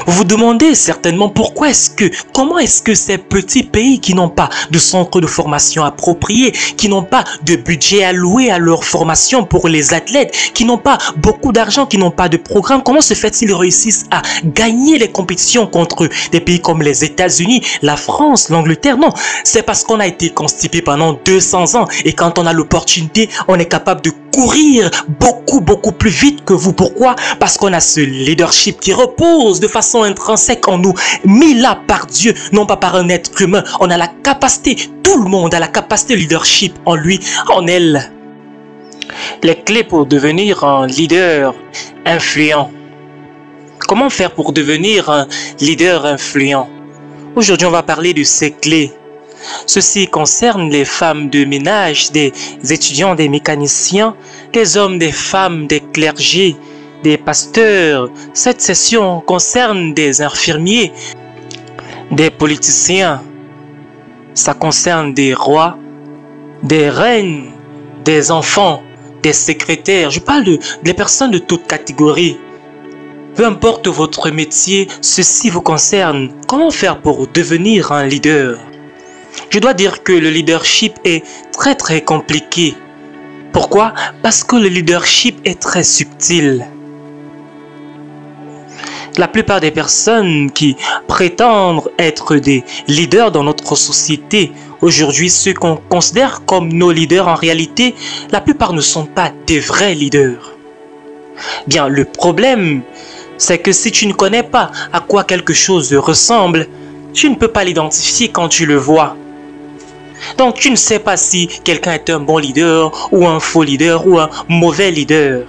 Vous vous demandez certainement comment est-ce que ces petits pays qui n'ont pas de centre de formation approprié, qui n'ont pas de budget alloué à leur formation pour les athlètes, qui n'ont pas beaucoup d'argent, qui n'ont pas de programme, comment se fait-il qu'ils réussissent à gagner les compétitions contre des pays comme les États-Unis, la France, l'Angleterre? Non, c'est parce qu'on a été constipé pendant 200 ans et quand on a l'opportunité, on est capable de courir beaucoup plus vite que vous. Pourquoi? Parce qu'on a ce leadership qui repose de façon intrinsèque en nous, mis là par Dieu, non pas par un être humain. On a la capacité, tout le monde a la capacité de leadership en lui, en elle. Les clés pour devenir un leader influent. Comment faire pour devenir un leader influent? Aujourd'hui, on va parler de ces clés. Ceci concerne les femmes de ménage, des étudiants, des mécaniciens, des hommes, des femmes, des clergés, des pasteurs. Cette session concerne des infirmiers, des politiciens. Ça concerne des rois, des reines, des enfants, des secrétaires. Je parle des personnes de toute catégorie. Peu importe votre métier, ceci vous concerne. Comment faire pour devenir un leader? Je dois dire que le leadership est très compliqué. Pourquoi? Parce que le leadership est très subtil. La plupart des personnes qui prétendent être des leaders dans notre société, aujourd'hui ceux qu'on considère comme nos leaders en réalité, la plupart ne sont pas des vrais leaders. Bien, le problème, c'est que si tu ne connais pas à quoi quelque chose ressemble, tu ne peux pas l'identifier quand tu le vois. Donc tu ne sais pas si quelqu'un est un bon leader ou un faux leader ou un mauvais leader.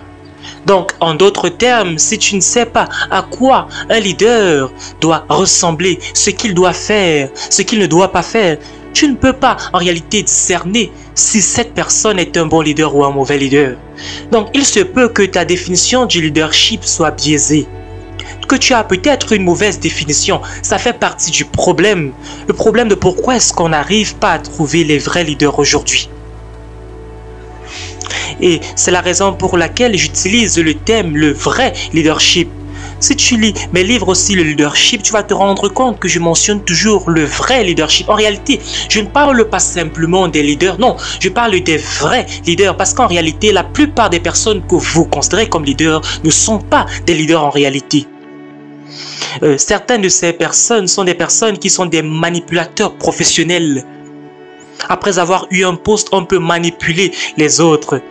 Donc en d'autres termes, si tu ne sais pas à quoi un leader doit ressembler, ce qu'il doit faire, ce qu'il ne doit pas faire, tu ne peux pas en réalité discerner si cette personne est un bon leader ou un mauvais leader. Donc il se peut que ta définition du leadership soit biaisée, que tu as peut-être une mauvaise définition. Ça fait partie du problème. Le problème de pourquoi est-ce qu'on n'arrive pas à trouver les vrais leaders aujourd'hui. Et c'est la raison pour laquelle j'utilise le thème le vrai leadership. Si tu lis mes livres aussi, le leadership, tu vas te rendre compte que je mentionne toujours le vrai leadership. En réalité, je ne parle pas simplement des leaders, non, je parle des vrais leaders parce qu'en réalité, la plupart des personnes que vous considérez comme leaders ne sont pas des leaders en réalité. Certaines de ces personnes sont des personnes qui sont des manipulateurs professionnels. Après avoir eu un poste, on peut manipuler les autres.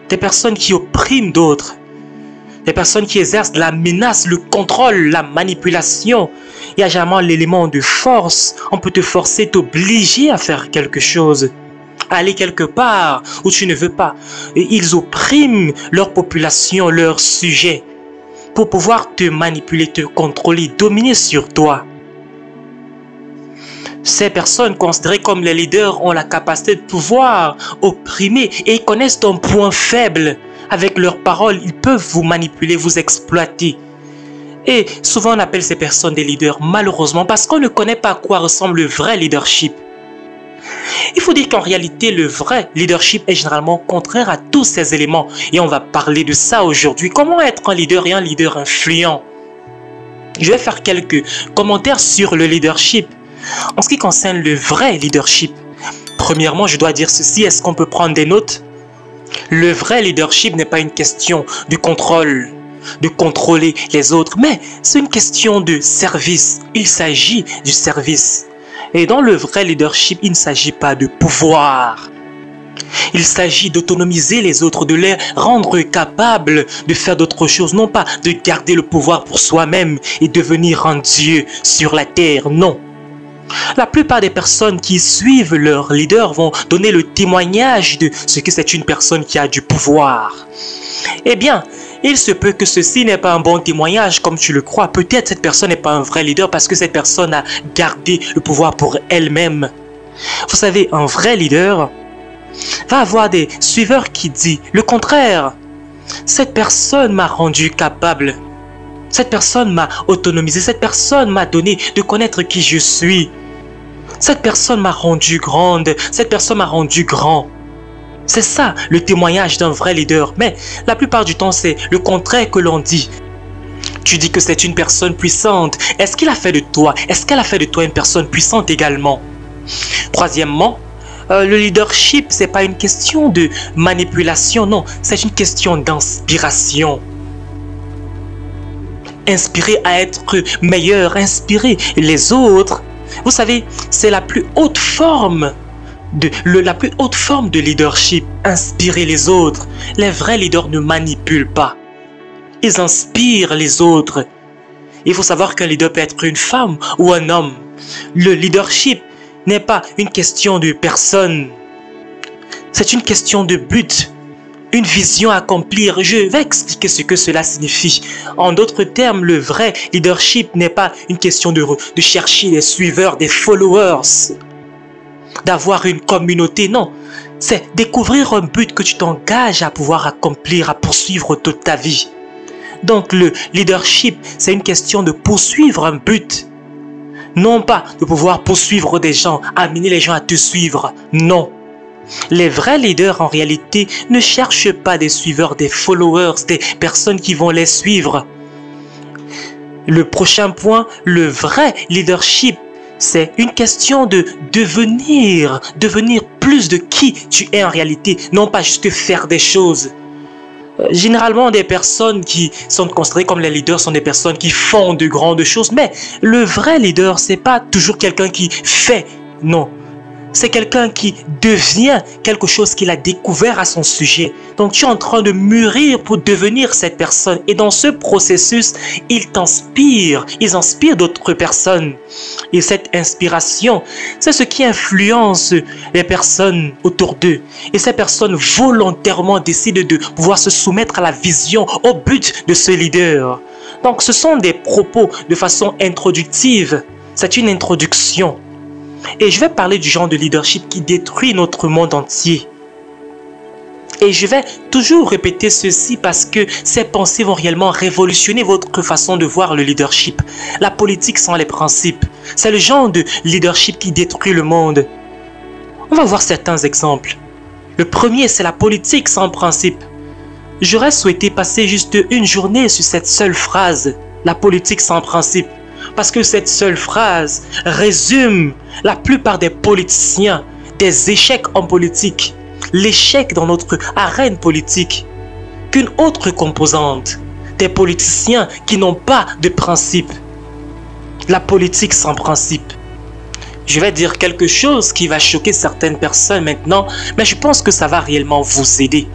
Des personnes qui oppriment d'autres. Des personnes qui exercent la menace, le contrôle, la manipulation. Il y a jamais l'élément de force. On peut te forcer, t'obliger à faire quelque chose. Aller quelque part où tu ne veux pas. Et ils oppriment leur population, leurs sujets, pour pouvoir te manipuler, te contrôler, dominer sur toi. Ces personnes considérées comme les leaders ont la capacité de pouvoir opprimer et ils connaissent ton point faible. Avec leurs paroles, ils peuvent vous manipuler, vous exploiter. Et souvent on appelle ces personnes des leaders, malheureusement, parce qu'on ne connaît pas à quoi ressemble le vrai leadership. Il faut dire qu'en réalité, le vrai leadership est généralement contraire à tous ces éléments. Et on va parler de ça aujourd'hui. Comment être un leader et un leader influent? Je vais faire quelques commentaires sur le leadership. En ce qui concerne le vrai leadership, premièrement, je dois dire ceci. Est-ce qu'on peut prendre des notes? Le vrai leadership n'est pas une question de contrôle, de contrôler les autres, mais c'est une question de service. Il s'agit du service. Et dans le vrai leadership, il ne s'agit pas de pouvoir. Il s'agit d'autonomiser les autres, de les rendre capables de faire d'autres choses, non pas de garder le pouvoir pour soi-même et devenir un Dieu sur la terre, non. La plupart des personnes qui suivent leur leader vont donner le témoignage de ce que c'est une personne qui a du pouvoir. Eh bien, il se peut que ceci n'est pas un bon témoignage comme tu le crois. Peut-être cette personne n'est pas un vrai leader parce que cette personne a gardé le pouvoir pour elle-même. Vous savez, un vrai leader va avoir des suiveurs qui disent le contraire. Cette personne m'a rendu capable. Cette personne m'a autonomisé. Cette personne m'a donné de connaître qui je suis. Cette personne m'a rendu grande. Cette personne m'a rendu grand. C'est ça le témoignage d'un vrai leader. Mais la plupart du temps, c'est le contraire que l'on dit. Tu dis que c'est une personne puissante. Est-ce qu'il a fait de toi? Est-ce qu'elle a fait de toi une personne puissante également? Troisièmement, le leadership, c'est pas une question de manipulation, non, c'est une question d'inspiration. Inspirer à être meilleur, inspirer les autres. Vous savez, c'est la plus haute forme de leadership, inspirer les autres. Les vrais leaders ne manipulent pas. Ils inspirent les autres. Il faut savoir qu'un leader peut être une femme ou un homme. Le leadership n'est pas une question de personne. C'est une question de but, une vision à accomplir. Je vais expliquer ce que cela signifie. En d'autres termes, le vrai leadership n'est pas une question de chercher des suiveurs, des followers, d'avoir une communauté, non. C'est découvrir un but que tu t'engages à pouvoir accomplir, à poursuivre toute ta vie. Donc le leadership, c'est une question de poursuivre un but. Non pas de pouvoir poursuivre des gens, amener les gens à te suivre. Non. Les vrais leaders en réalité ne cherchent pas des suiveurs, des followers, des personnes qui vont les suivre. Le prochain point, le vrai leadership, c'est une question de devenir plus de qui tu es en réalité, non pas juste faire des choses. Généralement, des personnes qui sont considérées comme les leaders sont des personnes qui font de grandes choses. Mais le vrai leader, c'est pas toujours quelqu'un qui fait, non. C'est quelqu'un qui devient quelque chose qu'il a découvert à son sujet. Donc tu es en train de mûrir pour devenir cette personne. Et dans ce processus, il t'inspire. Ils inspirent d'autres personnes. Et cette inspiration, c'est ce qui influence les personnes autour d'eux. Et ces personnes volontairement décident de pouvoir se soumettre à la vision, au but de ce leader. Donc ce sont des propos de façon introductive. C'est une introduction. Et je vais parler du genre de leadership qui détruit notre monde entier. Et je vais toujours répéter ceci parce que ces pensées vont réellement révolutionner votre façon de voir le leadership. La politique sans les principes. C'est le genre de leadership qui détruit le monde. On va voir certains exemples. Le premier, c'est la politique sans principe. J'aurais souhaité passer juste une journée sur cette seule phrase. La politique sans principe. Parce que cette seule phrase résume la plupart des politiciens, des échecs en politique, l'échec dans notre arène politique, qu'une autre composante, des politiciens qui n'ont pas de principe. La politique sans principe. Je vais dire quelque chose qui va choquer certaines personnes maintenant, mais je pense que ça va réellement vous aider.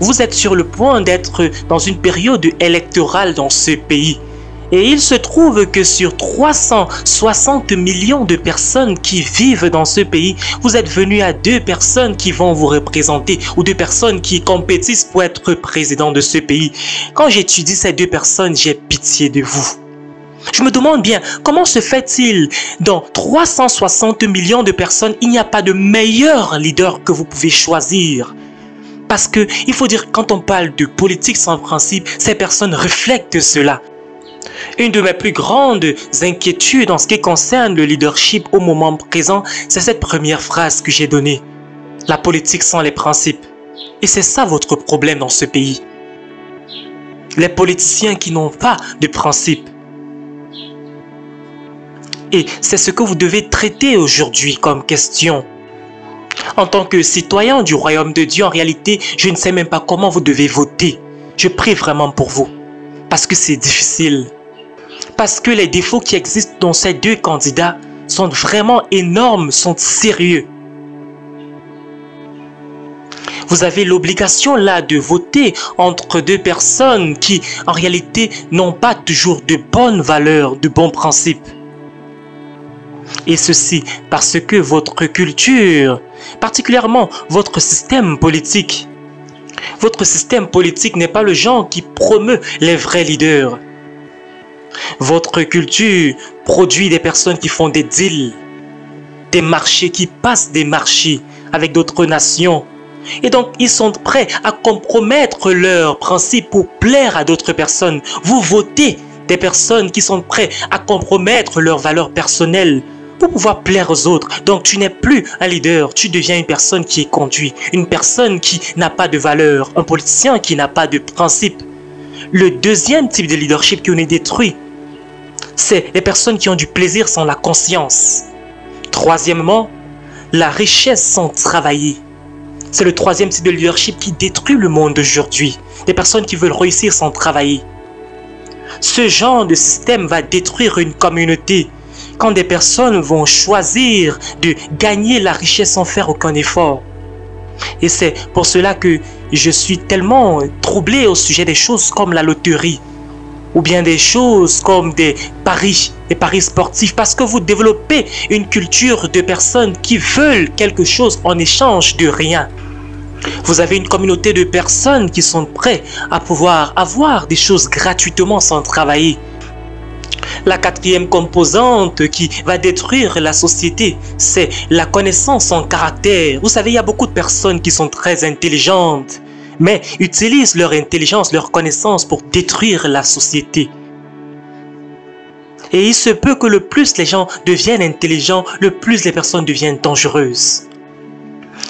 Vous êtes sur le point d'être dans une période électorale dans ce pays. Et il se trouve que sur 360 millions de personnes qui vivent dans ce pays, vous êtes venu à 2 personnes qui vont vous représenter ou 2 personnes qui compétissent pour être président de ce pays. Quand j'étudie ces 2 personnes, j'ai pitié de vous. Je me demande bien, comment se fait-il dans 360 millions de personnes, il n'y a pas de meilleur leader que vous pouvez choisir? Parce que il faut dire, quand on parle de politique sans principe, ces personnes reflètent cela. Une de mes plus grandes inquiétudes en ce qui concerne le leadership au moment présent, c'est cette première phrase que j'ai donnée. La politique sans les principes. Et c'est ça votre problème dans ce pays. Les politiciens qui n'ont pas de principes. Et c'est ce que vous devez traiter aujourd'hui comme question. En tant que citoyen du royaume de Dieu, en réalité, je ne sais même pas comment vous devez voter. Je prie vraiment pour vous. Parce que c'est difficile. Parce que les défauts qui existent dans ces 2 candidats sont vraiment énormes, sont sérieux. Vous avez l'obligation là de voter entre 2 personnes qui, en réalité, n'ont pas toujours de bonnes valeurs, de bons principes. Et ceci parce que votre culture, particulièrement votre système politique n'est pas le genre qui promeut les vrais leaders. Votre culture produit des personnes qui font des deals, des marchés, qui passent des marchés avec d'autres nations. Et donc, ils sont prêts à compromettre leurs principes pour plaire à d'autres personnes. Vous votez des personnes qui sont prêtes à compromettre leurs valeurs personnelles pour pouvoir plaire aux autres. Donc, tu n'es plus un leader, tu deviens une personne qui est conduite, une personne qui n'a pas de valeur, un politicien qui n'a pas de principe. Le deuxième type de leadership qui on est détruit, c'est les personnes qui ont du plaisir sans la conscience. Troisièmement, la richesse sans travailler. C'est le troisième type de leadership qui détruit le monde d'aujourd'hui. Des personnes qui veulent réussir sans travailler. Ce genre de système va détruire une communauté quand des personnes vont choisir de gagner la richesse sans faire aucun effort. Et c'est pour cela que je suis tellement troublé au sujet des choses comme la loterie ou bien des choses comme des paris sportifs, parce que vous développez une culture de personnes qui veulent quelque chose en échange de rien. Vous avez une communauté de personnes qui sont prêtes à pouvoir avoir des choses gratuitement sans travailler. La quatrième composante qui va détruire la société, c'est la connaissance en caractère. Vous savez, il y a beaucoup de personnes qui sont très intelligentes, mais utilisent leur intelligence, leur connaissance pour détruire la société. Et il se peut que le plus les gens deviennent intelligents, le plus les personnes deviennent dangereuses.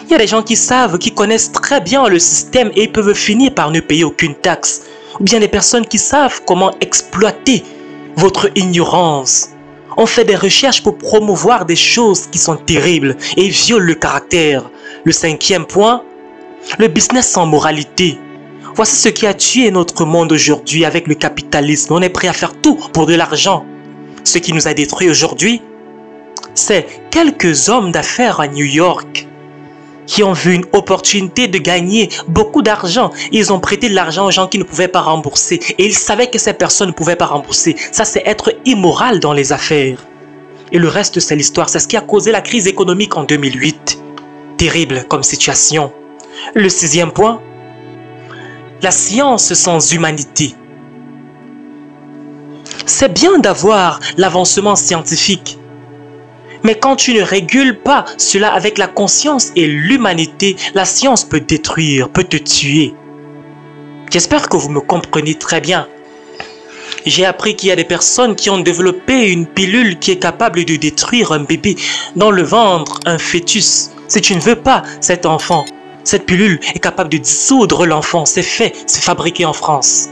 Il y a des gens qui savent, qui connaissent très bien le système et ils peuvent finir par ne payer aucune taxe. Ou bien des personnes qui savent comment exploiter votre ignorance. On fait des recherches pour promouvoir des choses qui sont terribles et violent le caractère. Le cinquième point, le business sans moralité. Voici ce qui a tué notre monde aujourd'hui avec le capitalisme. On est prêt à faire tout pour de l'argent. Ce qui nous a détruit aujourd'hui, c'est quelques hommes d'affaires à New York qui ont vu une opportunité de gagner beaucoup d'argent. Ils ont prêté de l'argent aux gens qui ne pouvaient pas rembourser. Et ils savaient que ces personnes ne pouvaient pas rembourser. Ça, c'est être immoral dans les affaires. Et le reste, c'est l'histoire. C'est ce qui a causé la crise économique en 2008. Terrible comme situation. Le sixième point, la science sans humanité. C'est bien d'avoir l'avancement scientifique. Mais quand tu ne régules pas cela avec la conscience et l'humanité, la science peut détruire, peut te tuer. J'espère que vous me comprenez très bien. J'ai appris qu'il y a des personnes qui ont développé une pilule qui est capable de détruire un bébé dans le ventre, un fœtus. Si tu ne veux pas cet enfant, cette pilule est capable de dissoudre l'enfant. C'est fait, c'est fabriqué en France.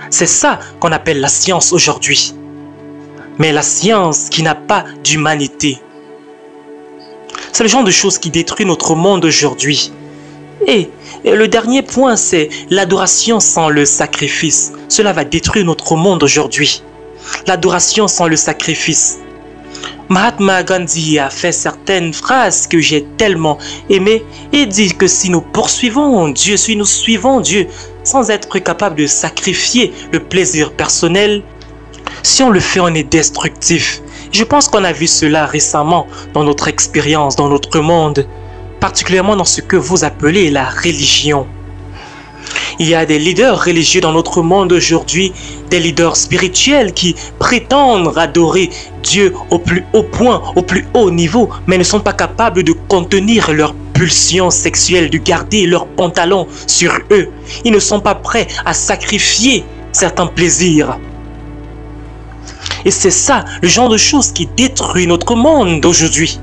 C'est ça qu'on appelle la science aujourd'hui. Mais la science qui n'a pas d'humanité. C'est le genre de choses qui détruit notre monde aujourd'hui. Et le dernier point, c'est l'adoration sans le sacrifice. Cela va détruire notre monde aujourd'hui. L'adoration sans le sacrifice. Mahatma Gandhi a fait certaines phrases que j'ai tellement aimées et dit que si nous poursuivons Dieu, si nous suivons Dieu sans être capable de sacrifier le plaisir personnel, si on le fait, on est destructif. Je pense qu'on a vu cela récemment dans notre expérience, dans notre monde, particulièrement dans ce que vous appelez la religion. Il y a des leaders religieux dans notre monde aujourd'hui, des leaders spirituels qui prétendent adorer Dieu au plus haut point, au plus haut niveau, mais ne sont pas capables de contenir leurs pulsions sexuelles, de garder leurs pantalons sur eux. Ils ne sont pas prêts à sacrifier certains plaisirs. Et c'est ça, le genre de choses qui détruit notre monde aujourd'hui.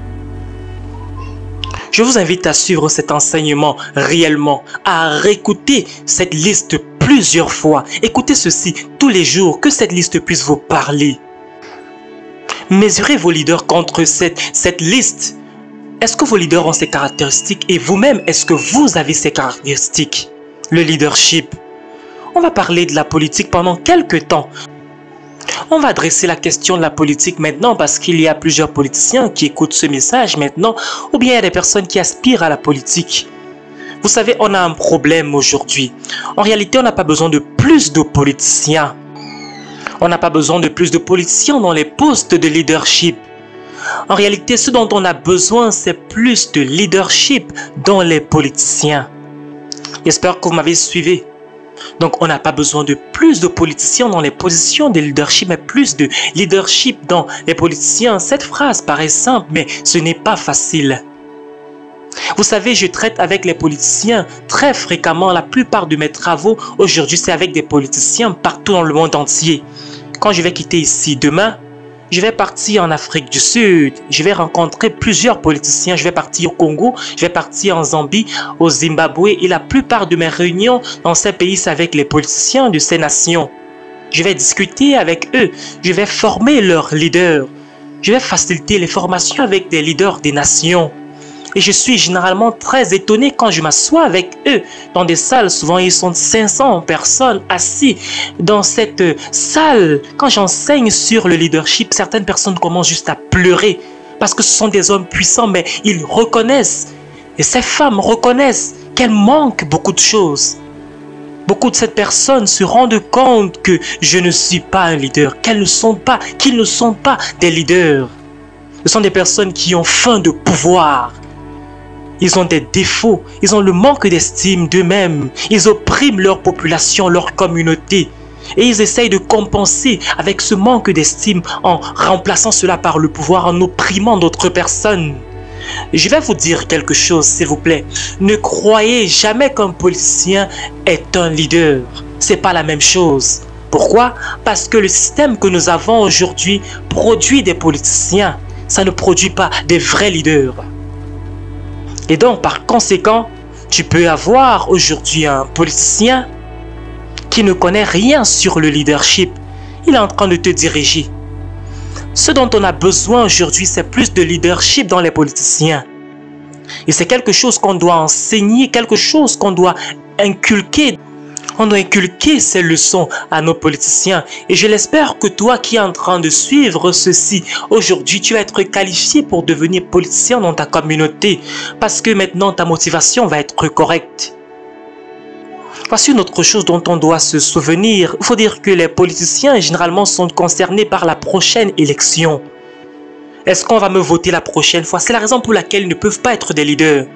Je vous invite à suivre cet enseignement réellement, à réécouter cette liste plusieurs fois. Écoutez ceci tous les jours, que cette liste puisse vous parler. Mesurez vos leaders contre cette liste. Est-ce que vos leaders ont ces caractéristiques et vous-même, est-ce que vous avez ces caractéristiques? Le leadership. On va parler de la politique pendant quelques temps. On va adresser la question de la politique maintenant parce qu'il y a plusieurs politiciens qui écoutent ce message maintenant ou bien il y a des personnes qui aspirent à la politique. Vous savez, on a un problème aujourd'hui. En réalité, on n'a pas besoin de plus de politiciens. On n'a pas besoin de plus de politiciens dans les postes de leadership. En réalité, ce dont on a besoin, c'est plus de leadership dans les politiciens. J'espère que vous m'avez suivi. Donc, on n'a pas besoin de plus de politiciens dans les positions de leadership, mais plus de leadership dans les politiciens. Cette phrase paraît simple, mais ce n'est pas facile. Vous savez, je traite avec les politiciens très fréquemment. La plupart de mes travaux aujourd'hui, c'est avec des politiciens partout dans le monde entier. Quand je vais quitter ici demain, Je vais partir en Afrique du Sud, je vais rencontrer plusieurs politiciens, je vais partir au Congo, je vais partir en Zambie, au Zimbabwe et la plupart de mes réunions dans ces pays, c'est avec les politiciens de ces nations. Je vais discuter avec eux, je vais former leurs leaders, je vais faciliter les formations avec des leaders des nations. Et je suis généralement très étonné quand je m'assois avec eux dans des salles. Souvent, ils sont 500 personnes assis dans cette salle. Quand j'enseigne sur le leadership, certaines personnes commencent juste à pleurer parce que ce sont des hommes puissants, mais ils reconnaissent, et ces femmes reconnaissent qu'elles manquent beaucoup de choses. Beaucoup de ces personnes se rendent compte que je ne suis pas un leader, qu'ils ne sont pas des leaders. Ce sont des personnes qui ont faim de pouvoir. Ils ont des défauts, ils ont le manque d'estime d'eux-mêmes, ils oppriment leur population, leur communauté. Et ils essayent de compenser avec ce manque d'estime en remplaçant cela par le pouvoir, en opprimant d'autres personnes. Je vais vous dire quelque chose, s'il vous plaît. Ne croyez jamais qu'un politicien est un leader. C'est pas la même chose. Pourquoi? Parce que le système que nous avons aujourd'hui produit des politiciens. Ça ne produit pas des vrais leaders. Et donc, par conséquent, tu peux avoir aujourd'hui un politicien qui ne connaît rien sur le leadership. Il est en train de te diriger. Ce dont on a besoin aujourd'hui, c'est plus de leadership dans les politiciens. Et c'est quelque chose qu'on doit enseigner, quelque chose qu'on doit inculquer. On doit inculquer ces leçons à nos politiciens. Et je l'espère que toi qui es en train de suivre ceci, aujourd'hui, tu vas être qualifié pour devenir politicien dans ta communauté. Parce que maintenant, ta motivation va être correcte. Voici une autre chose dont on doit se souvenir. Il faut dire que les politiciens, généralement, sont concernés par la prochaine élection. Est-ce qu'on va me voter la prochaine fois? C'est la raison pour laquelle ils ne peuvent pas être des leaders.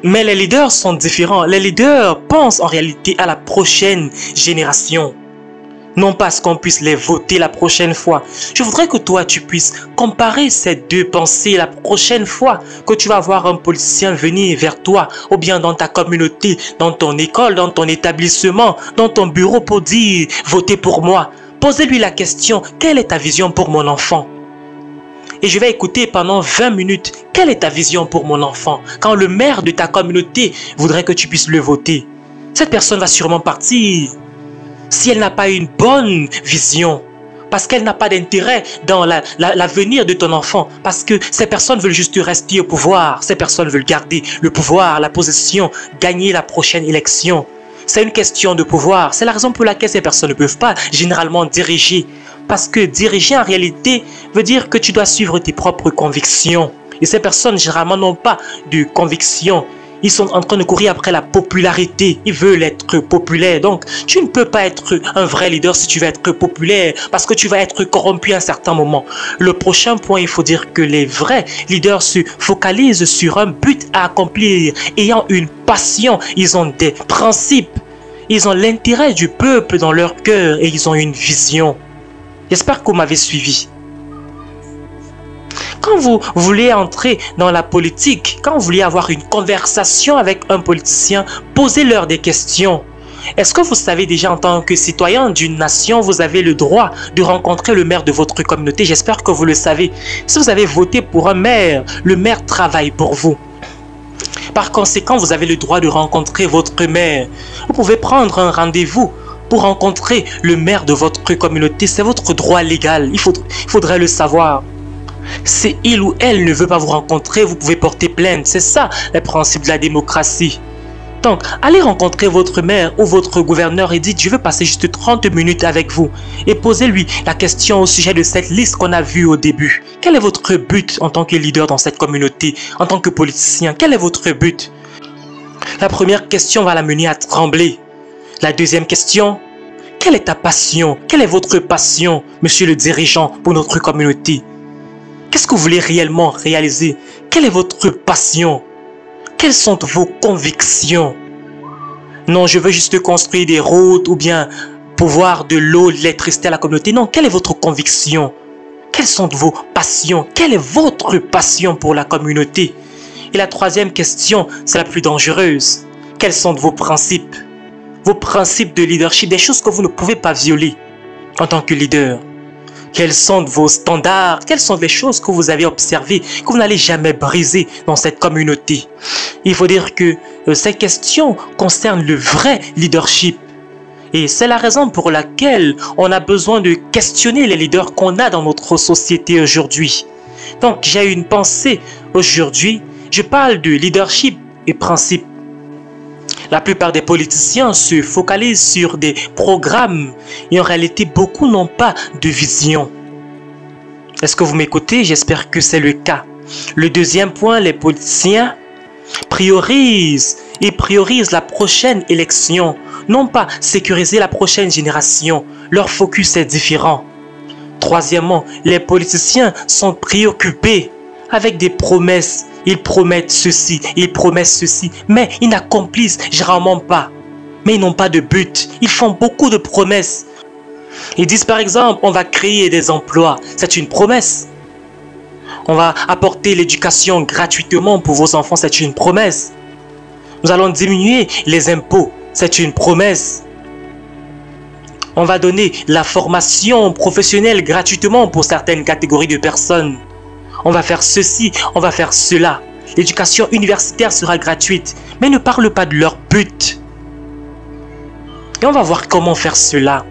Mais les leaders sont différents. Les leaders pensent en réalité à la prochaine génération. Non pas à ce qu'on puisse les voter la prochaine fois. Je voudrais que toi, tu puisses comparer ces deux pensées la prochaine fois que tu vas voir un politicien venir vers toi, ou bien dans ta communauté, dans ton école, dans ton établissement, dans ton bureau pour dire « Votez pour moi ». Posez-lui la question « Quelle est ta vision pour mon enfant ?» Et je vais écouter pendant 20 minutes. Quelle est ta vision pour mon enfant? Quand le maire de ta communauté voudrait que tu puisses le voter, cette personne va sûrement partir. Si elle n'a pas une bonne vision, parce qu'elle n'a pas d'intérêt dans l'avenir de ton enfant, parce que ces personnes veulent juste rester au pouvoir, ces personnes veulent garder le pouvoir, la possession, gagner la prochaine élection. C'est une question de pouvoir. C'est la raison pour laquelle ces personnes ne peuvent pas généralement diriger. Parce que diriger en réalité veut dire que tu dois suivre tes propres convictions. Et ces personnes généralement n'ont pas de convictions. Ils sont en train de courir après la popularité. Ils veulent être populaires. Donc, tu ne peux pas être un vrai leader si tu veux être populaire. Parce que tu vas être corrompu à un certain moment. Le prochain point, il faut dire que les vrais leaders se focalisent sur un but à accomplir. Ayant une passion, ils ont des principes. Ils ont l'intérêt du peuple dans leur cœur et ils ont une vision. J'espère que vous m'avez suivi. Quand vous voulez entrer dans la politique, quand vous voulez avoir une conversation avec un politicien, posez-leur des questions. Est-ce que vous savez déjà en tant que citoyen d'une nation, vous avez le droit de rencontrer le maire de votre communauté? J'espère que vous le savez. Si vous avez voté pour un maire, le maire travaille pour vous. Par conséquent, vous avez le droit de rencontrer votre maire. Vous pouvez prendre un rendez-vous pour rencontrer le maire de votre communauté. C'est votre droit légal. Il faudrait le savoir. Si il ou elle ne veut pas vous rencontrer, vous pouvez porter plainte. C'est ça le principe de la démocratie. Donc, allez rencontrer votre maire ou votre gouverneur et dites « Je veux passer juste 30 minutes avec vous » et posez-lui la question au sujet de cette liste qu'on a vue au début. Quel est votre but en tant que leader dans cette communauté, en tant que politicien? Quel est votre but? La première question va l'amener à trembler. La deuxième question, quelle est ta passion? Quelle est votre passion, monsieur le dirigeant, pour notre communauté? Qu'est-ce que vous voulez réellement réaliser? Quelle est votre passion? Quelles sont vos convictions? Non, je veux juste construire des routes ou bien pouvoir de l'eau, de l'électricité à la communauté. Non, quelle est votre conviction? Quelles sont vos passions? Quelle est votre passion pour la communauté? Et la troisième question, c'est la plus dangereuse. Quels sont vos principes? Vos principes de leadership, des choses que vous ne pouvez pas violer en tant que leader. Quels sont vos standards? Quelles sont les choses que vous avez observées, que vous n'allez jamais briser dans cette communauté? Il faut dire que ces questions concernent le vrai leadership. Et c'est la raison pour laquelle on a besoin de questionner les leaders qu'on a dans notre société aujourd'hui. Donc, j'ai une pensée aujourd'hui. Je parle de leadership et principe. La plupart des politiciens se focalisent sur des programmes et en réalité, beaucoup n'ont pas de vision. Est-ce que vous m'écoutez? J'espère que c'est le cas. Le deuxième point, les politiciens priorisent la prochaine élection, non pas sécuriser la prochaine génération. Leur focus est différent. Troisièmement, les politiciens sont préoccupés avec des promesses. Ils promettent ceci, mais ils n'accomplissent généralement pas. Mais ils n'ont pas de but. Ils font beaucoup de promesses. Ils disent par exemple, on va créer des emplois. C'est une promesse. On va apporter l'éducation gratuitement pour vos enfants. C'est une promesse. Nous allons diminuer les impôts. C'est une promesse. On va donner la formation professionnelle gratuitement pour certaines catégories de personnes. On va faire ceci, on va faire cela. L'éducation universitaire sera gratuite. Mais ne parle pas de leur but. Et on va voir comment faire cela.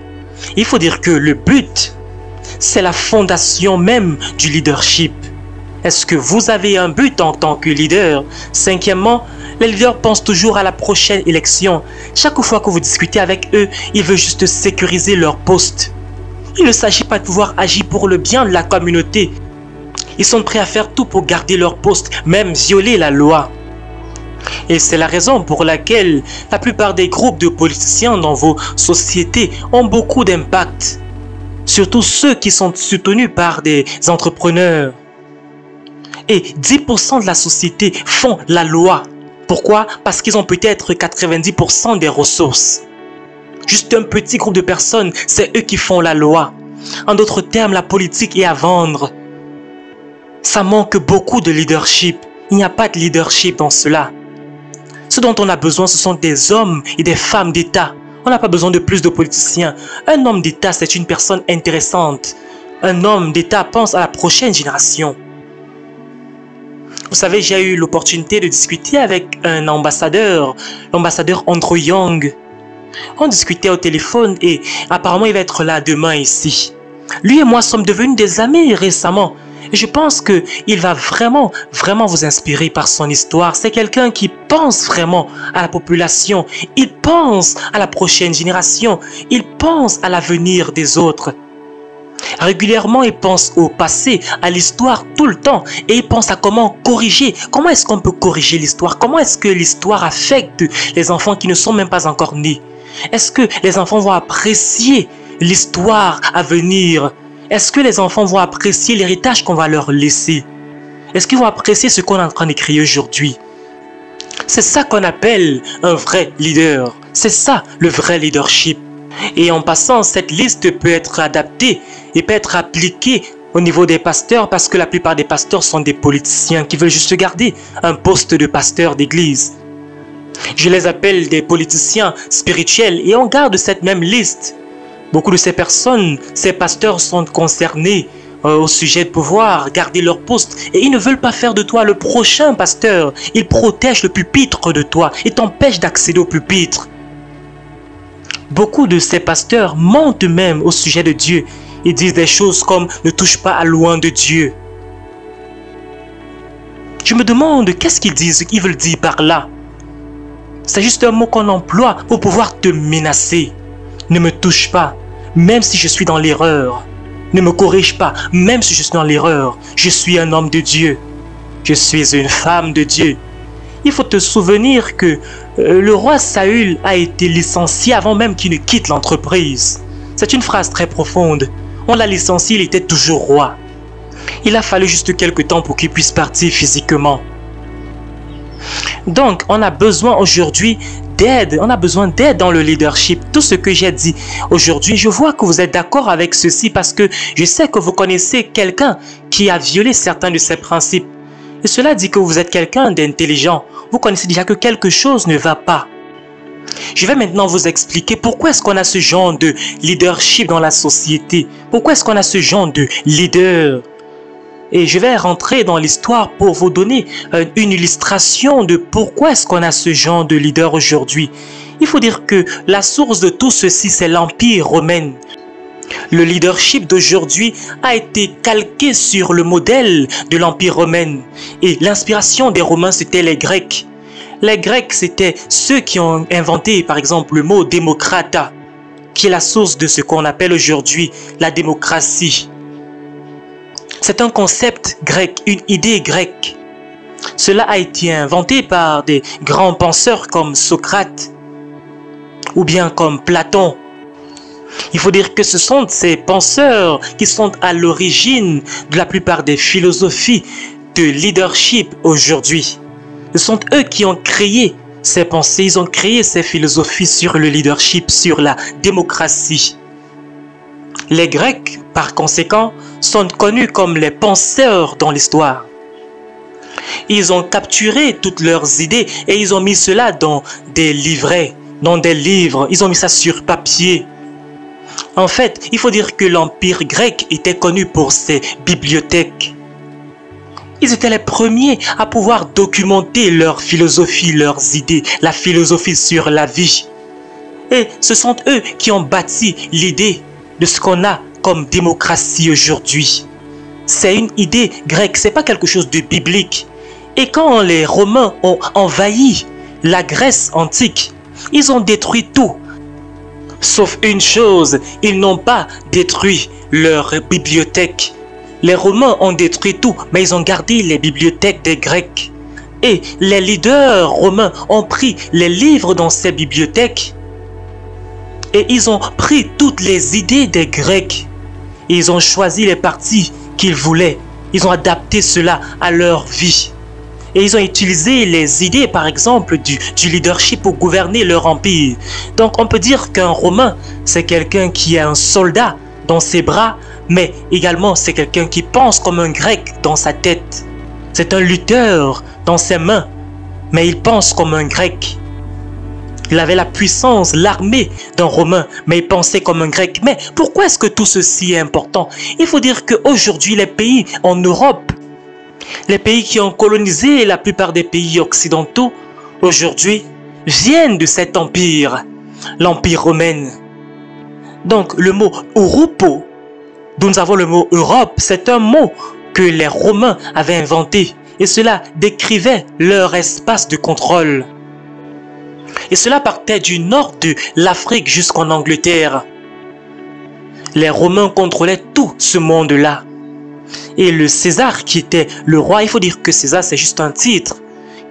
Il faut dire que le but, c'est la fondation même du leadership. Est-ce que vous avez un but en tant que leader? Cinquièmement, les leaders pensent toujours à la prochaine élection. Chaque fois que vous discutez avec eux, ils veulent juste sécuriser leur poste. Il ne s'agit pas de pouvoir agir pour le bien de la communauté. Ils sont prêts à faire tout pour garder leur poste, même violer la loi. Et c'est la raison pour laquelle la plupart des groupes de politiciens dans vos sociétés ont beaucoup d'impact. Surtout ceux qui sont soutenus par des entrepreneurs. Et 10% de la société font la loi. Pourquoi? Parce qu'ils ont peut-être 90% des ressources. Juste un petit groupe de personnes, c'est eux qui font la loi. En d'autres termes, la politique est à vendre. Ça manque beaucoup de leadership. Il n'y a pas de leadership dans cela. Ce dont on a besoin, ce sont des hommes et des femmes d'État. On n'a pas besoin de plus de politiciens. Un homme d'État, c'est une personne intéressante. Un homme d'État pense à la prochaine génération. Vous savez, j'ai eu l'opportunité de discuter avec un ambassadeur, l'ambassadeur Andrew Young. On discutait au téléphone et apparemment il va être là demain ici. Lui et moi sommes devenus des amis récemment. Et je pense qu'il va vraiment vous inspirer par son histoire. C'est quelqu'un qui pense vraiment à la population. Il pense à la prochaine génération. Il pense à l'avenir des autres. Régulièrement, il pense au passé, à l'histoire tout le temps. Et il pense à comment corriger. Comment est-ce qu'on peut corriger l'histoire? Comment est-ce que l'histoire affecte les enfants qui ne sont même pas encore nés? Est-ce que les enfants vont apprécier l'histoire à venir? Est-ce que les enfants vont apprécier l'héritage qu'on va leur laisser? Est-ce qu'ils vont apprécier ce qu'on est en train d'écrire aujourd'hui? C'est ça qu'on appelle un vrai leader. C'est ça le vrai leadership. Et en passant, cette liste peut être adaptée et peut être appliquée au niveau des pasteurs parce que la plupart des pasteurs sont des politiciens qui veulent juste garder un poste de pasteur d'église. Je les appelle des politiciens spirituels et on garde cette même liste. Beaucoup de ces personnes, ces pasteurs sont concernés au sujet de pouvoir garder leur poste et ils ne veulent pas faire de toi le prochain pasteur. Ils protègent le pupitre de toi et t'empêchent d'accéder au pupitre. Beaucoup de ces pasteurs mentent même au sujet de Dieu. Ils disent des choses comme « ne touche pas à loin de Dieu ». Je me demande qu'est-ce qu'ils disent, qu'ils veulent dire par là. C'est juste un mot qu'on emploie pour pouvoir te menacer. Ne me touche pas, même si je suis dans l'erreur. Ne me corrige pas, même si je suis dans l'erreur. Je suis un homme de Dieu. Je suis une femme de Dieu. Il faut te souvenir que le roi Saül a été licencié avant même qu'il ne quitte l'entreprise. C'est une phrase très profonde. On l'a licencié, il était toujours roi. Il a fallu juste quelques temps pour qu'il puisse partir physiquement. Donc, on a besoin aujourd'hui d'aide. On a besoin d'aide dans le leadership. Tout ce que j'ai dit aujourd'hui, je vois que vous êtes d'accord avec ceci parce que je sais que vous connaissez quelqu'un qui a violé certains de ces principes. Et cela dit que vous êtes quelqu'un d'intelligent. Vous connaissez déjà que quelque chose ne va pas. Je vais maintenant vous expliquer pourquoi est-ce qu'on a ce genre de leadership dans la société. Pourquoi est-ce qu'on a ce genre de leader. Et je vais rentrer dans l'histoire pour vous donner une illustration de pourquoi est-ce qu'on a ce genre de leader aujourd'hui. Il faut dire que la source de tout ceci, c'est l'Empire romain. Le leadership d'aujourd'hui a été calqué sur le modèle de l'Empire romain. Et l'inspiration des Romains, c'était les Grecs. Les Grecs, c'était ceux qui ont inventé, par exemple, le mot démocrata, qui est la source de ce qu'on appelle aujourd'hui la démocratie. C'est un concept grec, une idée grecque. Cela a été inventé par des grands penseurs comme Socrate ou bien comme Platon. Il faut dire que ce sont ces penseurs qui sont à l'origine de la plupart des philosophies de leadership aujourd'hui. Ce sont eux qui ont créé ces pensées, ils ont créé ces philosophies sur le leadership, sur la démocratie. Les Grecs, par conséquent, sont connus comme les penseurs dans l'histoire. Ils ont capturé toutes leurs idées et ils ont mis cela dans des livrets, dans des livres, ils ont mis ça sur papier. En fait, il faut dire que l'Empire grec était connu pour ses bibliothèques. Ils étaient les premiers à pouvoir documenter leur philosophie, leurs idées, la philosophie sur la vie. Et ce sont eux qui ont bâti l'idée de ce qu'on a comme démocratie aujourd'hui. C'est une idée grecque, c'est pas quelque chose de biblique. Et quand les Romains ont envahi la Grèce antique, ils ont détruit tout. Sauf une chose, ils n'ont pas détruit leur bibliothèque. Les Romains ont détruit tout, mais ils ont gardé les bibliothèques des Grecs. Et les leaders romains ont pris les livres dans ces bibliothèques et ils ont pris toutes les idées des Grecs. Et ils ont choisi les parties qu'ils voulaient. Ils ont adapté cela à leur vie. Et ils ont utilisé les idées, par exemple, du leadership pour gouverner leur empire. Donc on peut dire qu'un Romain, c'est quelqu'un qui a un soldat dans ses bras, mais également c'est quelqu'un qui pense comme un Grec dans sa tête. C'est un lutteur dans ses mains, mais il pense comme un Grec. Il avait la puissance, l'armée d'un Romain, mais il pensait comme un Grec. Mais pourquoi est-ce que tout ceci est important? Il faut dire qu'aujourd'hui, les pays en Europe, les pays qui ont colonisé la plupart des pays occidentaux, aujourd'hui, viennent de cet empire, l'Empire romain. Donc, le mot Europo, d'où nous avons le mot Europe, c'est un mot que les Romains avaient inventé. Et cela décrivait leur espace de contrôle. Et cela partait du nord de l'Afrique jusqu'en Angleterre. Les Romains contrôlaient tout ce monde-là. Et le César qui était le roi, il faut dire que César c'est juste un titre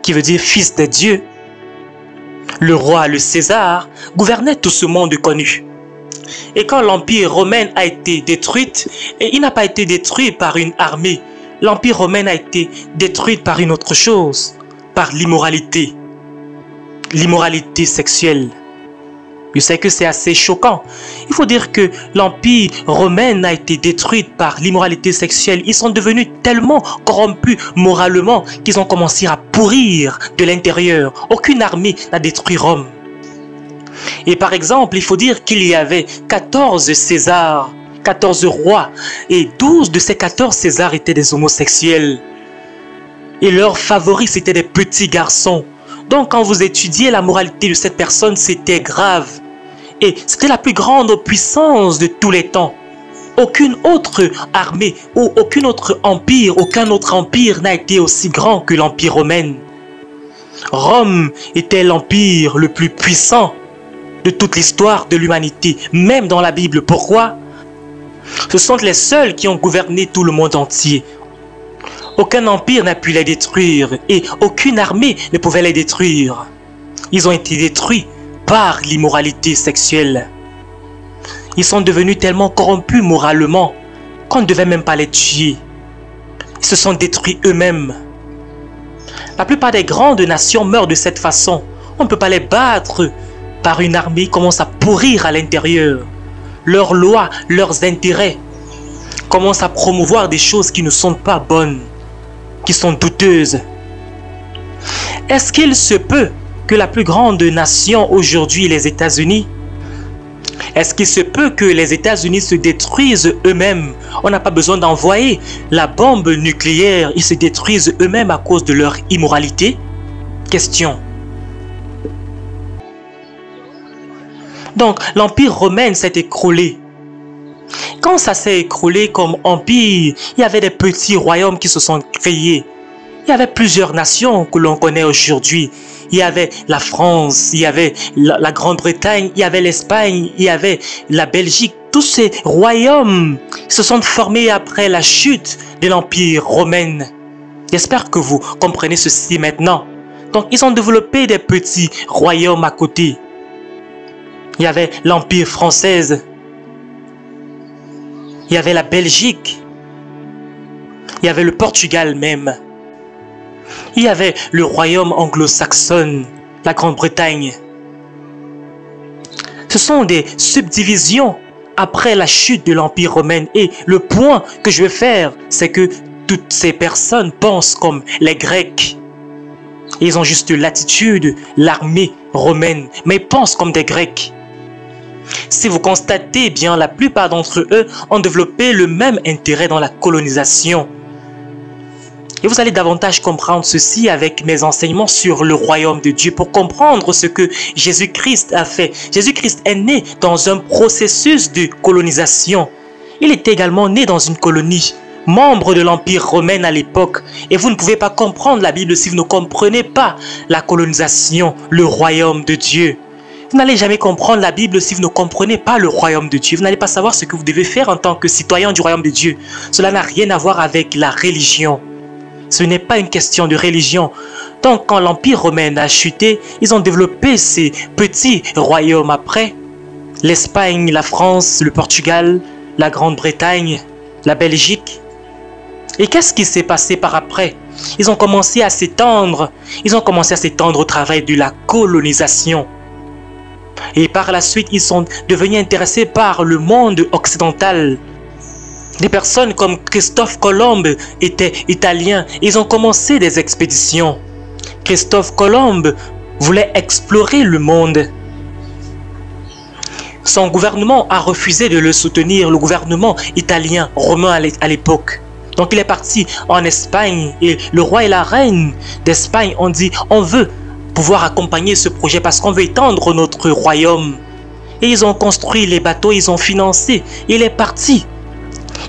qui veut dire fils de Dieu. Le roi, le César, gouvernait tout ce monde connu. Et quand l'Empire romain a été détruit, et il n'a pas été détruit par une armée, l'Empire romain a été détruit par une autre chose, par l'immoralité. L'immoralité sexuelle. Je sais que c'est assez choquant. Il faut dire que l'Empire romain a été détruit par l'immoralité sexuelle. Ils sont devenus tellement corrompus moralement qu'ils ont commencé à pourrir de l'intérieur. Aucune armée n'a détruit Rome. Et par exemple, il faut dire qu'il y avait 14 Césars, 14 rois. Et 12 de ces 14 Césars étaient des homosexuels. Et leurs favoris, c'étaient des petits garçons. Donc quand vous étudiez la moralité de cette personne, c'était grave. Et c'était la plus grande puissance de tous les temps. Aucune autre armée ou aucun autre empire n'a été aussi grand que l'Empire romain. Rome était l'empire le plus puissant de toute l'histoire de l'humanité, même dans la Bible. Pourquoi? Ce sont les seuls qui ont gouverné tout le monde entier. Aucun empire n'a pu les détruire et aucune armée ne pouvait les détruire. Ils ont été détruits par l'immoralité sexuelle. Ils sont devenus tellement corrompus moralement qu'on ne devait même pas les tuer. Ils se sont détruits eux-mêmes. La plupart des grandes nations meurent de cette façon. On ne peut pas les battre par une armée qui commence à pourrir à l'intérieur. Leurs lois, leurs intérêts commencent à promouvoir des choses qui ne sont pas bonnes, qui sont douteuses. Est-ce qu'il se peut que la plus grande nation aujourd'hui, les États-Unis? Est-ce qu'il se peut que les États-Unis se détruisent eux-mêmes? On n'a pas besoin d'envoyer la bombe nucléaire, ils se détruisent eux-mêmes à cause de leur immoralité? Question. Donc, l'Empire romain s'est écroulé. Quand ça s'est écroulé comme empire, il y avait des petits royaumes qui se sont créés. Il y avait plusieurs nations que l'on connaît aujourd'hui. Il y avait la France, il y avait la Grande-Bretagne, il y avait l'Espagne, il y avait la Belgique. Tous ces royaumes se sont formés après la chute de l'Empire romain. J'espère que vous comprenez ceci maintenant. Donc, ils ont développé des petits royaumes à côté. Il y avait l'Empire français. Il y avait la Belgique. Il y avait le Portugal même. Il y avait le royaume anglo-saxon, la Grande-Bretagne. Ce sont des subdivisions après la chute de l'Empire romain. Et le point que je veux faire, c'est que toutes ces personnes pensent comme les Grecs. Ils ont juste l'attitude, l'armée romaine, mais ils pensent comme des Grecs. Si vous constatez bien, la plupart d'entre eux ont développé le même intérêt dans la colonisation. Et vous allez davantage comprendre ceci avec mes enseignements sur le royaume de Dieu pour comprendre ce que Jésus-Christ a fait. Jésus-Christ est né dans un processus de colonisation. Il était également né dans une colonie, membre de l'Empire romain à l'époque. Et vous ne pouvez pas comprendre la Bible si vous ne comprenez pas la colonisation, le royaume de Dieu. Vous n'allez jamais comprendre la Bible si vous ne comprenez pas le royaume de Dieu. Vous n'allez pas savoir ce que vous devez faire en tant que citoyen du royaume de Dieu. Cela n'a rien à voir avec la religion. Ce n'est pas une question de religion. Donc, quand l'Empire romain a chuté, ils ont développé ces petits royaumes après. L'Espagne, la France, le Portugal, la Grande-Bretagne, la Belgique. Et qu'est-ce qui s'est passé par après? Ils ont commencé à s'étendre. Ils ont commencé à s'étendre au travail de la colonisation. Et par la suite, ils sont devenus intéressés par le monde occidental. Des personnes comme Christophe Colomb étaient italiens. Ils ont commencé des expéditions. Christophe Colomb voulait explorer le monde. Son gouvernement a refusé de le soutenir, le gouvernement italien, romain à l'époque. Donc il est parti en Espagne et le roi et la reine d'Espagne ont dit « On veut pouvoir accompagner ce projet parce qu'on veut étendre notre royaume. » Et ils ont construit les bateaux, ils ont financé. Il est parti.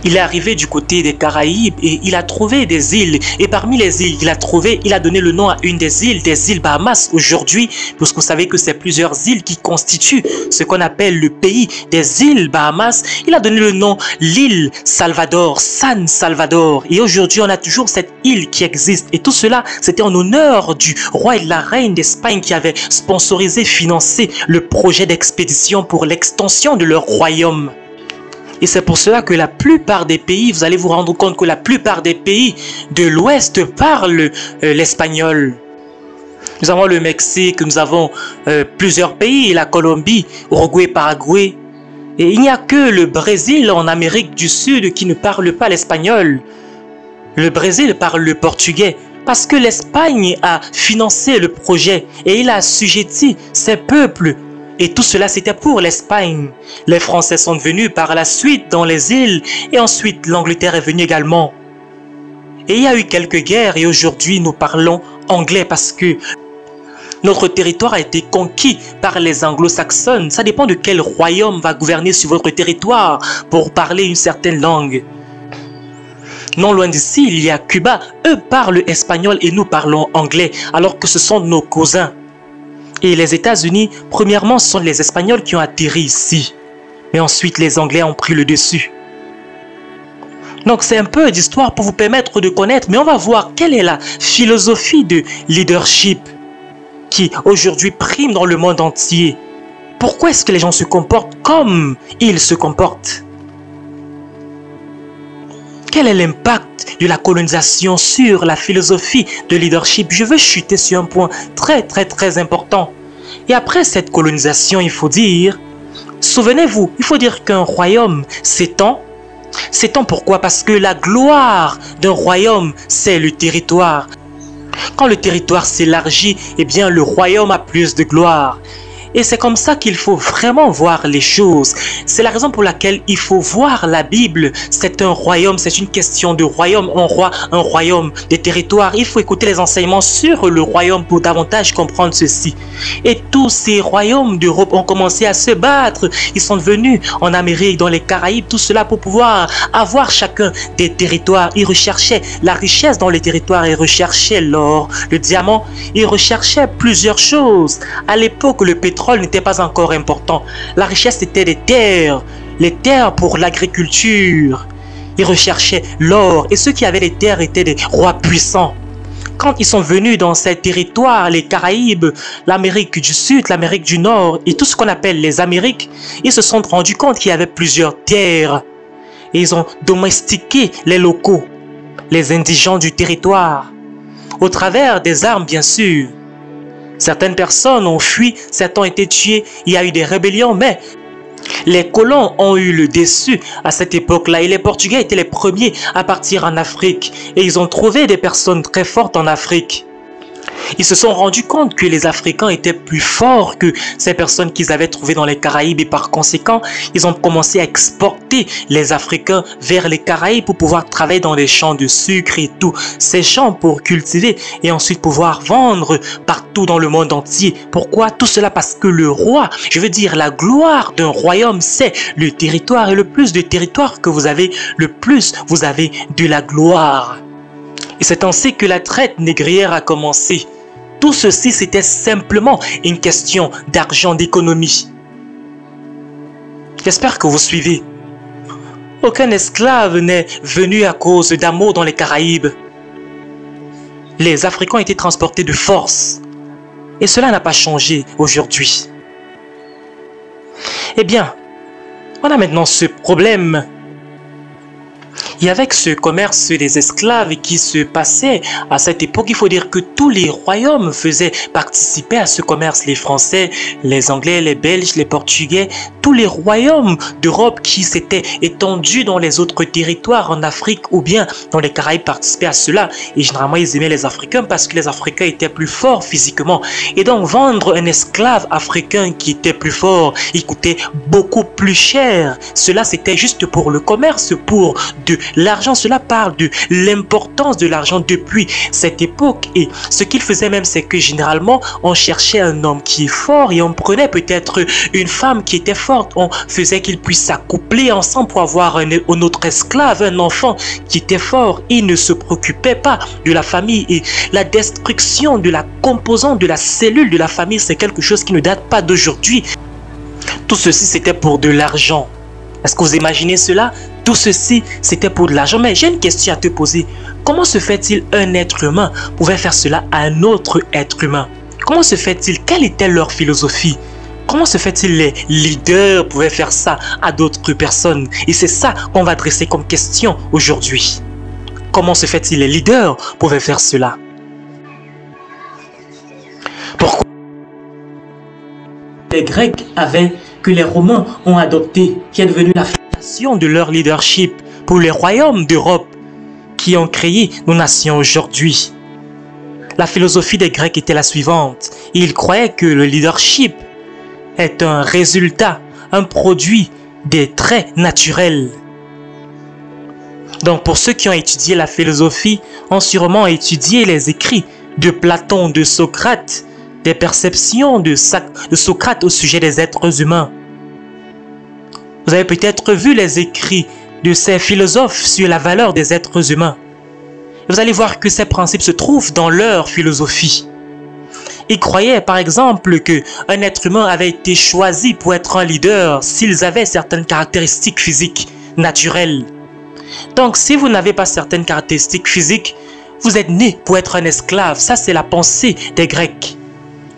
Il est arrivé du côté des Caraïbes et il a trouvé des îles. Et parmi les îles qu'il a trouvées, il a donné le nom à une des îles Bahamas aujourd'hui. Parce que vous savez que c'est plusieurs îles qui constituent ce qu'on appelle le pays des îles Bahamas. Il a donné le nom l'île Salvador, San Salvador. Et aujourd'hui, on a toujours cette île qui existe. Et tout cela, c'était en honneur du roi et de la reine d'Espagne qui avaient sponsorisé, financé le projet d'expédition pour l'extension de leur royaume. Et c'est pour cela que la plupart des pays, vous allez vous rendre compte que la plupart des pays de l'Ouest parlent l'espagnol. Nous avons le Mexique, nous avons plusieurs pays, la Colombie, Uruguay, Paraguay. Et il n'y a que le Brésil en Amérique du Sud qui ne parle pas l'espagnol. Le Brésil parle le portugais parce que l'Espagne a financé le projet et il a assujetti ses peuples. Et tout cela, c'était pour l'Espagne. Les Français sont venus par la suite dans les îles et ensuite l'Angleterre est venue également. Et il y a eu quelques guerres et aujourd'hui nous parlons anglais parce que notre territoire a été conquis par les anglo-saxons. Ça dépend de quel royaume va gouverner sur votre territoire pour parler une certaine langue. Non loin d'ici, il y a Cuba. Eux parlent espagnol et nous parlons anglais alors que ce sont nos cousins. Et les États-Unis, premièrement, ce sont les Espagnols qui ont atterri ici. Mais ensuite, les Anglais ont pris le dessus. Donc, c'est un peu d'histoire pour vous permettre de connaître. Mais on va voir quelle est la philosophie de leadership qui, aujourd'hui, prime dans le monde entier. Pourquoi est-ce que les gens se comportent comme ils se comportent? Quel est l'impact de la colonisation sur la philosophie de leadership? Je veux chuter sur un point très important. Et après cette colonisation, il faut dire, souvenez-vous, il faut dire qu'un royaume s'étend. S'étend pourquoi? Parce que la gloire d'un royaume, c'est le territoire. Quand le territoire s'élargit, eh bien le royaume a plus de gloire. Et c'est comme ça qu'il faut vraiment voir les choses. C'est la raison pour laquelle il faut voir la Bible. C'est un royaume, c'est une question de royaume, un royaume, des territoires. Il faut écouter les enseignements sur le royaume pour davantage comprendre ceci. Et tous ces royaumes d'Europe ont commencé à se battre. Ils sont venus en Amérique, dans les Caraïbes, tout cela pour pouvoir avoir chacun des territoires. Ils recherchaient la richesse dans les territoires, ils recherchaient l'or, le diamant, ils recherchaient plusieurs choses. À l'époque, le pétrole n'était pas encore important. La richesse était des terres, les terres pour l'agriculture. Ils recherchaient l'or et ceux qui avaient les terres étaient des rois puissants. Quand ils sont venus dans ces territoires, les Caraïbes, l'Amérique du Sud, l'Amérique du Nord et tout ce qu'on appelle les Amériques, ils se sont rendus compte qu'il y avait plusieurs terres. Et ils ont domestiqué les locaux, les indigents du territoire, au travers des armes bien sûr. Certaines personnes ont fui, certains ont été tués, il y a eu des rébellions, mais les colons ont eu le dessus à cette époque-là et les Portugais étaient les premiers à partir en Afrique et ils ont trouvé des personnes très fortes en Afrique. Ils se sont rendus compte que les Africains étaient plus forts que ces personnes qu'ils avaient trouvées dans les Caraïbes et par conséquent, ils ont commencé à exporter les Africains vers les Caraïbes pour pouvoir travailler dans les champs de sucre et tout. Ces champs pour cultiver et ensuite pouvoir vendre partout dans le monde entier. Pourquoi? Tout cela parce que le roi, je veux dire la gloire d'un royaume, c'est le territoire et le plus de territoire que vous avez, le plus vous avez de la gloire. Et c'est ainsi que la traite négrière a commencé. Tout ceci, c'était simplement une question d'argent, d'économie. J'espère que vous suivez. Aucun esclave n'est venu à cause d'amour dans les Caraïbes. Les Africains étaient transportés de force. Et cela n'a pas changé aujourd'hui. Eh bien, on a maintenant ce problème. Et avec ce commerce des esclaves qui se passait à cette époque, il faut dire que tous les royaumes faisaient participer à ce commerce. Les Français, les Anglais, les Belges, les Portugais, tous les royaumes d'Europe qui s'étaient étendus dans les autres territoires en Afrique ou bien dans les Caraïbes participaient à cela. Et généralement, ils aimaient les Africains parce que les Africains étaient plus forts physiquement. Et donc, vendre un esclave africain qui était plus fort, il coûtait beaucoup plus cher. Cela, c'était juste pour le commerce, pour de l'argent. Cela parle de l'importance de l'argent depuis cette époque. Et ce qu'il faisait même, c'est que généralement, on cherchait un homme qui est fort et on prenait peut-être une femme qui était forte. On faisait qu'ils puissent s'accoupler ensemble pour avoir un autre esclave, un enfant qui était fort. Il ne se préoccupait pas de la famille. Et la destruction de la composante de la cellule de la famille, c'est quelque chose qui ne date pas d'aujourd'hui. Tout ceci, c'était pour de l'argent. Est-ce que vous imaginez cela? Tout ceci, c'était pour de l'argent. Mais j'ai une question à te poser. Comment se fait-il un être humain pouvait faire cela à un autre être humain? Comment se fait-il? Quelle était leur philosophie? Comment se fait-il les leaders pouvaient faire ça à d'autres personnes? Et c'est ça qu'on va adresser comme question aujourd'hui. Comment se fait-il les leaders pouvaient faire cela? Pourquoi les Grecs avaient que les Romains ont adopté, qui est devenu la fondation de leur leadership pour les royaumes d'Europe qui ont créé nos nations aujourd'hui? La philosophie des Grecs était la suivante. Ils croyaient que le leadership est un résultat, un produit des traits naturels. Donc pour ceux qui ont étudié la philosophie, ont sûrement étudié les écrits de Platon, de Socrate, des perceptions de Socrate au sujet des êtres humains. Vous avez peut-être vu les écrits de ces philosophes sur la valeur des êtres humains. Vous allez voir que ces principes se trouvent dans leur philosophie. Ils croyaient par exemple qu'un être humain avait été choisi pour être un leader s'ils avaient certaines caractéristiques physiques naturelles. Donc si vous n'avez pas certaines caractéristiques physiques, vous êtes né pour être un esclave. Ça c'est la pensée des Grecs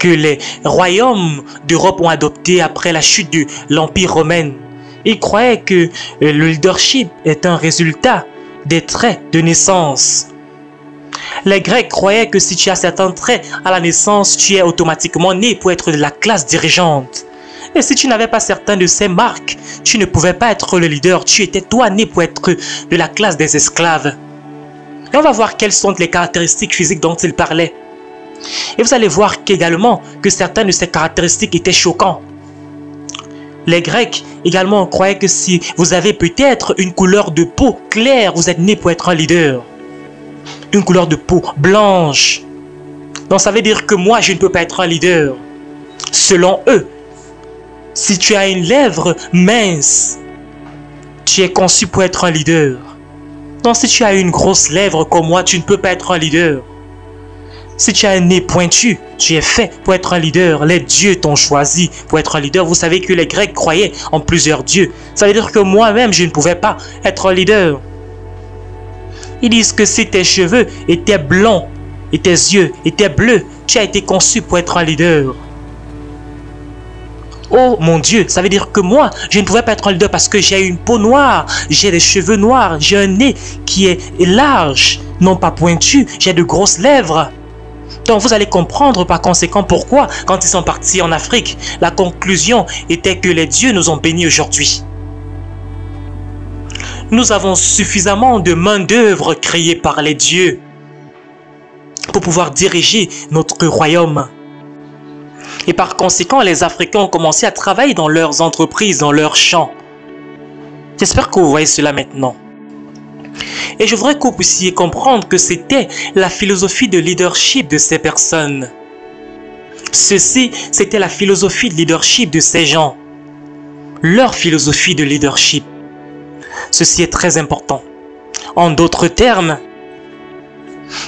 que les royaumes d'Europe ont adopté après la chute de l'Empire romain. Ils croyaient que le leadership est un résultat des traits de naissance. Les Grecs croyaient que si tu as certains traits à la naissance, tu es automatiquement né pour être de la classe dirigeante. Et si tu n'avais pas certains de ces marques, tu ne pouvais pas être le leader. Tu étais toi né pour être de la classe des esclaves. Et on va voir quelles sont les caractéristiques physiques dont il parlait. Et vous allez voir qu'également que certaines de ces caractéristiques étaient choquantes. Les Grecs également croyaient que si vous avez peut-être une couleur de peau claire, vous êtes né pour être un leader. Une couleur de peau blanche. Donc ça veut dire que moi, je ne peux pas être un leader. Selon eux, si tu as une lèvre mince, tu es conçu pour être un leader. Donc si tu as une grosse lèvre comme moi, tu ne peux pas être un leader. Si tu as un nez pointu, tu es fait pour être un leader. Les dieux t'ont choisi pour être un leader. Vous savez que les Grecs croyaient en plusieurs dieux. Ça veut dire que moi-même, je ne pouvais pas être un leader. Ils disent que si tes cheveux étaient blonds et tes yeux étaient bleus, tu as été conçu pour être un leader. Oh mon Dieu, ça veut dire que moi, je ne pouvais pas être un leader parce que j'ai une peau noire, j'ai des cheveux noirs, j'ai un nez qui est large, non pas pointu, j'ai de grosses lèvres. Donc vous allez comprendre par conséquent pourquoi, quand ils sont partis en Afrique, la conclusion était que les dieux nous ont bénis aujourd'hui. Nous avons suffisamment de main-d'œuvre créée par les dieux pour pouvoir diriger notre royaume. Et par conséquent, les Africains ont commencé à travailler dans leurs entreprises, dans leurs champs. J'espère que vous voyez cela maintenant. Et je voudrais que vous puissiez comprendre que c'était la philosophie de leadership de ces personnes. Ceci, c'était la philosophie de leadership de ces gens. Leur philosophie de leadership. Ceci est très important. En d'autres termes,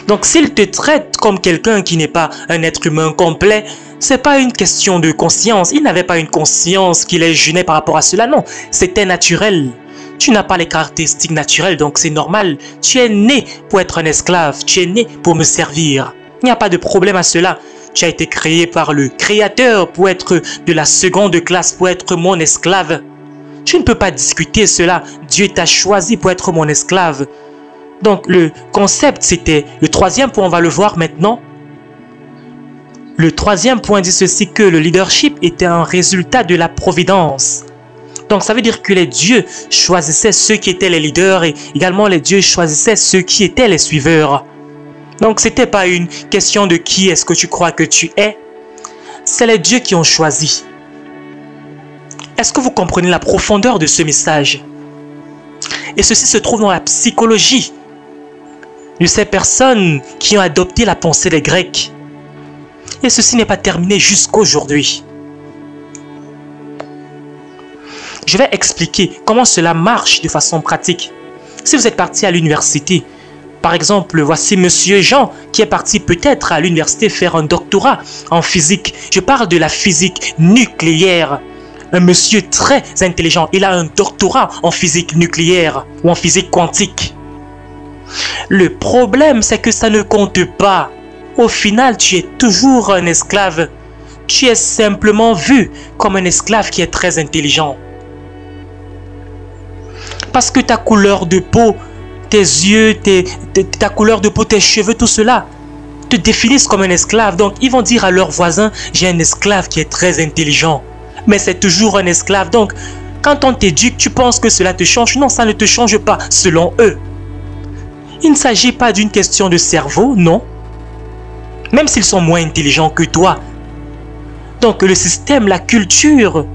donc s'ils te traitent comme quelqu'un qui n'est pas un être humain complet, c'est pas une question de conscience. Ils n'avaient pas une conscience qui les gênait par rapport à cela, non. C'était naturel. Tu n'as pas les caractéristiques naturelles, donc c'est normal. Tu es né pour être un esclave. Tu es né pour me servir. Il n'y a pas de problème à cela. Tu as été créé par le Créateur pour être de la seconde classe, pour être mon esclave. Tu ne peux pas discuter cela. Dieu t'a choisi pour être mon esclave. Donc le concept, c'était le troisième point, on va le voir maintenant. Le troisième point dit ceci, que le leadership était un résultat de la providence. Donc ça veut dire que les dieux choisissaient ceux qui étaient les leaders et également les dieux choisissaient ceux qui étaient les suiveurs. Donc ce n'était pas une question de qui est-ce que tu crois que tu es. C'est les dieux qui ont choisi. Est-ce que vous comprenez la profondeur de ce message? Et ceci se trouve dans la psychologie de ces personnes qui ont adopté la pensée des Grecs. Et ceci n'est pas terminé jusqu'aujourd'hui. Je vais expliquer comment cela marche de façon pratique. Si vous êtes parti à l'université, par exemple, voici Monsieur Jean qui est parti peut-être à l'université faire un doctorat en physique. Je parle de la physique nucléaire. Un monsieur très intelligent, il a un doctorat en physique nucléaire ou en physique quantique. Le problème, c'est que ça ne compte pas. Au final, tu es toujours un esclave. Tu es simplement vu comme un esclave qui est très intelligent. Parce que ta couleur de peau, tes yeux, ta couleur de peau, tes cheveux, tout cela te définissent comme un esclave. Donc, ils vont dire à leurs voisins, j'ai un esclave qui est très intelligent. Mais c'est toujours un esclave. Donc, quand on t'éduque, tu penses que cela te change. Non, ça ne te change pas, selon eux. Il ne s'agit pas d'une question de cerveau, non. Même s'ils sont moins intelligents que toi. Donc, le système, la culture,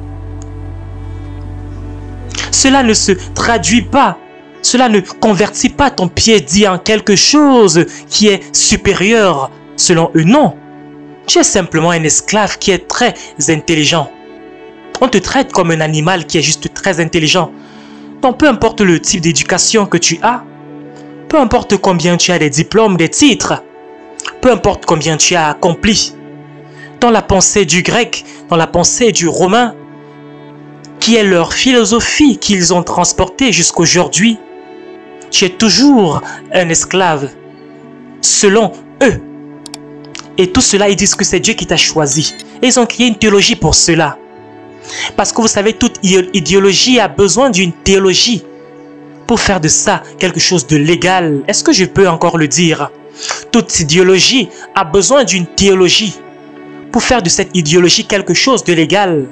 cela ne se traduit pas. Cela ne convertit pas ton pied-dit en quelque chose qui est supérieur, selon eux, non. Tu es simplement un esclave qui est très intelligent. On te traite comme un animal qui est juste très intelligent. Donc peu importe le type d'éducation que tu as, peu importe combien tu as des diplômes, des titres, peu importe combien tu as accompli, dans la pensée du grec, dans la pensée du romain, qui est leur philosophie qu'ils ont transportée jusqu'aujourd'hui, tu es toujours un esclave, selon eux. Et tout cela, ils disent que c'est Dieu qui t'a choisi. Et ils ont créé une théologie pour cela. Parce que vous savez, toute idéologie a besoin d'une théologie pour faire de ça quelque chose de légal. Est-ce que je peux encore le dire? Toute idéologie a besoin d'une théologie pour faire de cette idéologie quelque chose de légal.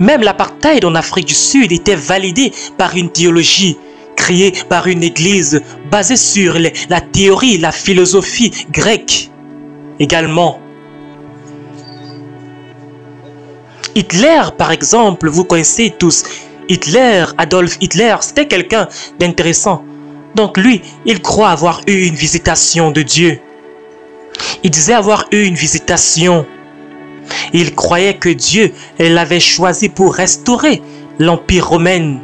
Même l'apartheid en Afrique du Sud était validé par une théologie créé par une église basée sur la théorie, la philosophie grecque également. Hitler, par exemple, vous connaissez tous Hitler, Adolf Hitler, c'était quelqu'un d'intéressant. Donc lui, il croit avoir eu une visitation de Dieu. Il disait avoir eu une visitation. Il croyait que Dieu l'avait choisi pour restaurer l'Empire romain.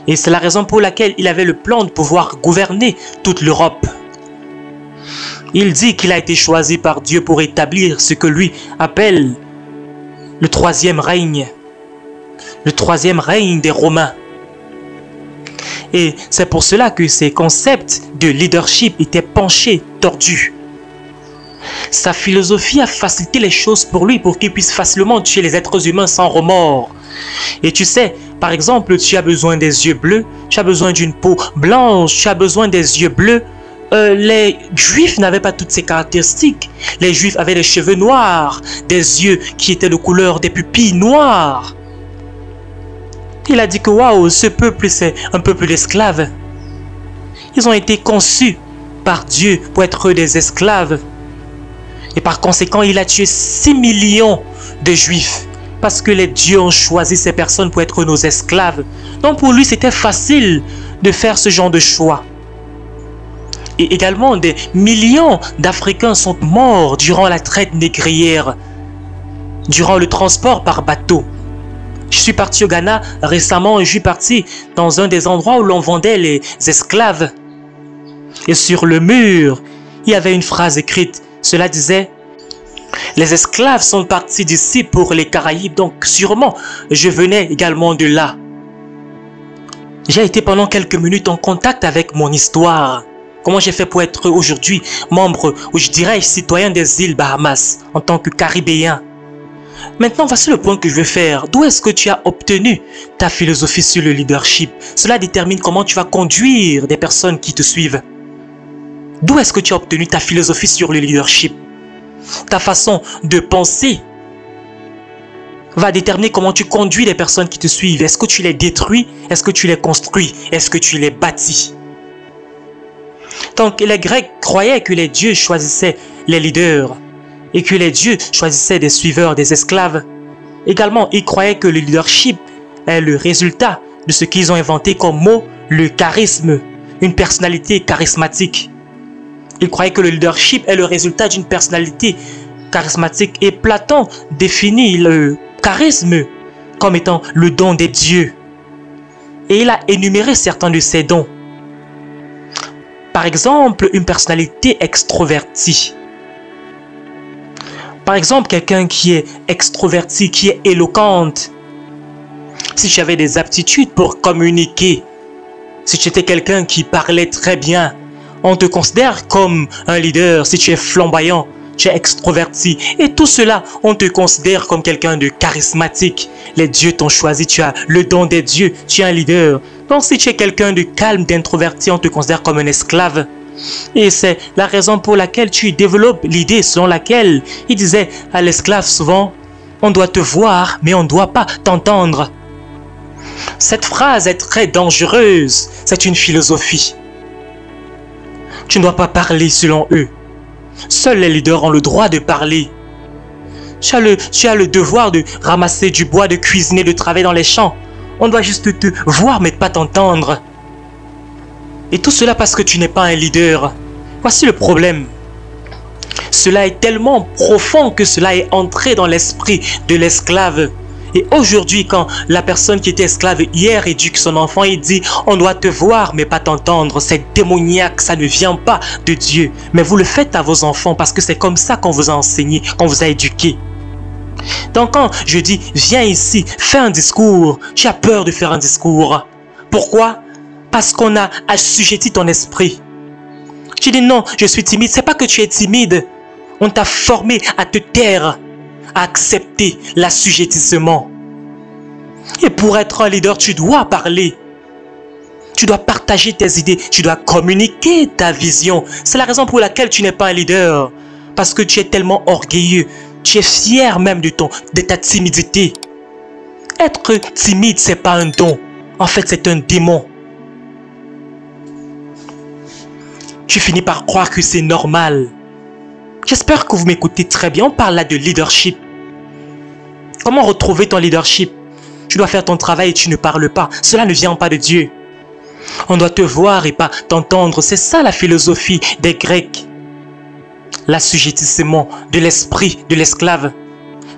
Et c'est la raison pour laquelle il avait le plan de pouvoir gouverner toute l'Europe. Il dit qu'il a été choisi par Dieu pour établir ce que lui appelle le troisième règne. Le troisième règne des Romains. Et c'est pour cela que ces concepts de leadership étaient penchés, tordus. Sa philosophie a facilité les choses pour lui, pour qu'il puisse facilement tuer les êtres humains sans remords. Et tu sais, par exemple, tu as besoin des yeux bleus, tu as besoin d'une peau blanche, tu as besoin des yeux bleus. Les Juifs n'avaient pas toutes ces caractéristiques. Les Juifs avaient des cheveux noirs, des yeux qui étaient de couleur des pupilles noires. Il a dit que waouh, ce peuple c'est un peuple d'esclaves. Ils ont été conçus par Dieu pour être des esclaves. Et par conséquent, il a tué 6 millions de Juifs. Parce que les dieux ont choisi ces personnes pour être nos esclaves. Donc pour lui, c'était facile de faire ce genre de choix. Et également, des millions d'Africains sont morts durant la traite négrière, durant le transport par bateau. Je suis parti au Ghana récemment et je suis parti dans un des endroits où l'on vendait les esclaves. Et sur le mur, il y avait une phrase écrite. Cela disait: les esclaves sont partis d'ici pour les Caraïbes, donc sûrement je venais également de là. J'ai été pendant quelques minutes en contact avec mon histoire. Comment j'ai fait pour être aujourd'hui membre, ou je dirais citoyen des îles Bahamas, en tant que Caribéen. Maintenant, voici le point que je veux faire. D'où est-ce que tu as obtenu ta philosophie sur le leadership? Cela détermine comment tu vas conduire des personnes qui te suivent. D'où est-ce que tu as obtenu ta philosophie sur le leadership? Ta façon de penser va déterminer comment tu conduis les personnes qui te suivent. Est-ce que tu les détruis? Est-ce que tu les construis? Est-ce que tu les bâtis? Donc les Grecs croyaient que les dieux choisissaient les leaders et que les dieux choisissaient des suiveurs, des esclaves. Également, ils croyaient que le leadership est le résultat de ce qu'ils ont inventé comme mot, le charisme, une personnalité charismatique. Ils croyaient que le leadership est le résultat d'une personnalité charismatique. Et Platon définit le charisme comme étant le don des dieux. Et il a énuméré certains de ces dons. Par exemple, une personnalité extrovertie. Par exemple, quelqu'un qui est extroverti, qui est éloquente. Si tu avais des aptitudes pour communiquer, si tu étais quelqu'un qui parlait très bien, on te considère comme un leader. Si tu es flamboyant, tu es extroverti. Et tout cela, on te considère comme quelqu'un de charismatique. Les dieux t'ont choisi, tu as le don des dieux, tu es un leader. Donc si tu es quelqu'un de calme, d'introverti, on te considère comme un esclave. Et c'est la raison pour laquelle tu développes l'idée selon laquelle il disait à l'esclave souvent: on doit te voir, mais on ne doit pas t'entendre. Cette phrase est très dangereuse. C'est une philosophie. Tu ne dois pas parler selon eux. Seuls les leaders ont le droit de parler. Tu as le devoir de ramasser du bois, de cuisiner, de travailler dans les champs. On doit juste te voir mais pas t'entendre. Et tout cela parce que tu n'es pas un leader. Voici le problème. Cela est tellement profond que cela est entré dans l'esprit de l'esclave. Et aujourd'hui, quand la personne qui était esclave hier éduque son enfant, il dit: on doit te voir mais pas t'entendre. C'est démoniaque, ça ne vient pas de Dieu. Mais vous le faites à vos enfants parce que c'est comme ça qu'on vous a enseigné, qu'on vous a éduqué. Donc quand je dis: viens ici, fais un discours, tu as peur de faire un discours. Pourquoi? Parce qu'on a assujetti ton esprit. Tu dis: non, je suis timide. C'est pas que tu es timide. On t'a formé à te taire, à accepter l'assujettissement. Et pour être un leader, tu dois parler. Tu dois partager tes idées. Tu dois communiquer ta vision. C'est la raison pour laquelle tu n'es pas un leader. Parce que tu es tellement orgueilleux. Tu es fier même de ta timidité. Être timide, ce n'est pas un don. En fait, c'est un démon. tu finis par croire que c'est normal. J'espère que vous m'écoutez très bien. On parle là de leadership. Comment retrouver ton leadership? Tu dois faire ton travail et tu ne parles pas. Cela ne vient pas de Dieu. On doit te voir et pas t'entendre. C'est ça la philosophie des Grecs. L'assujettissement de l'esprit de l'esclave.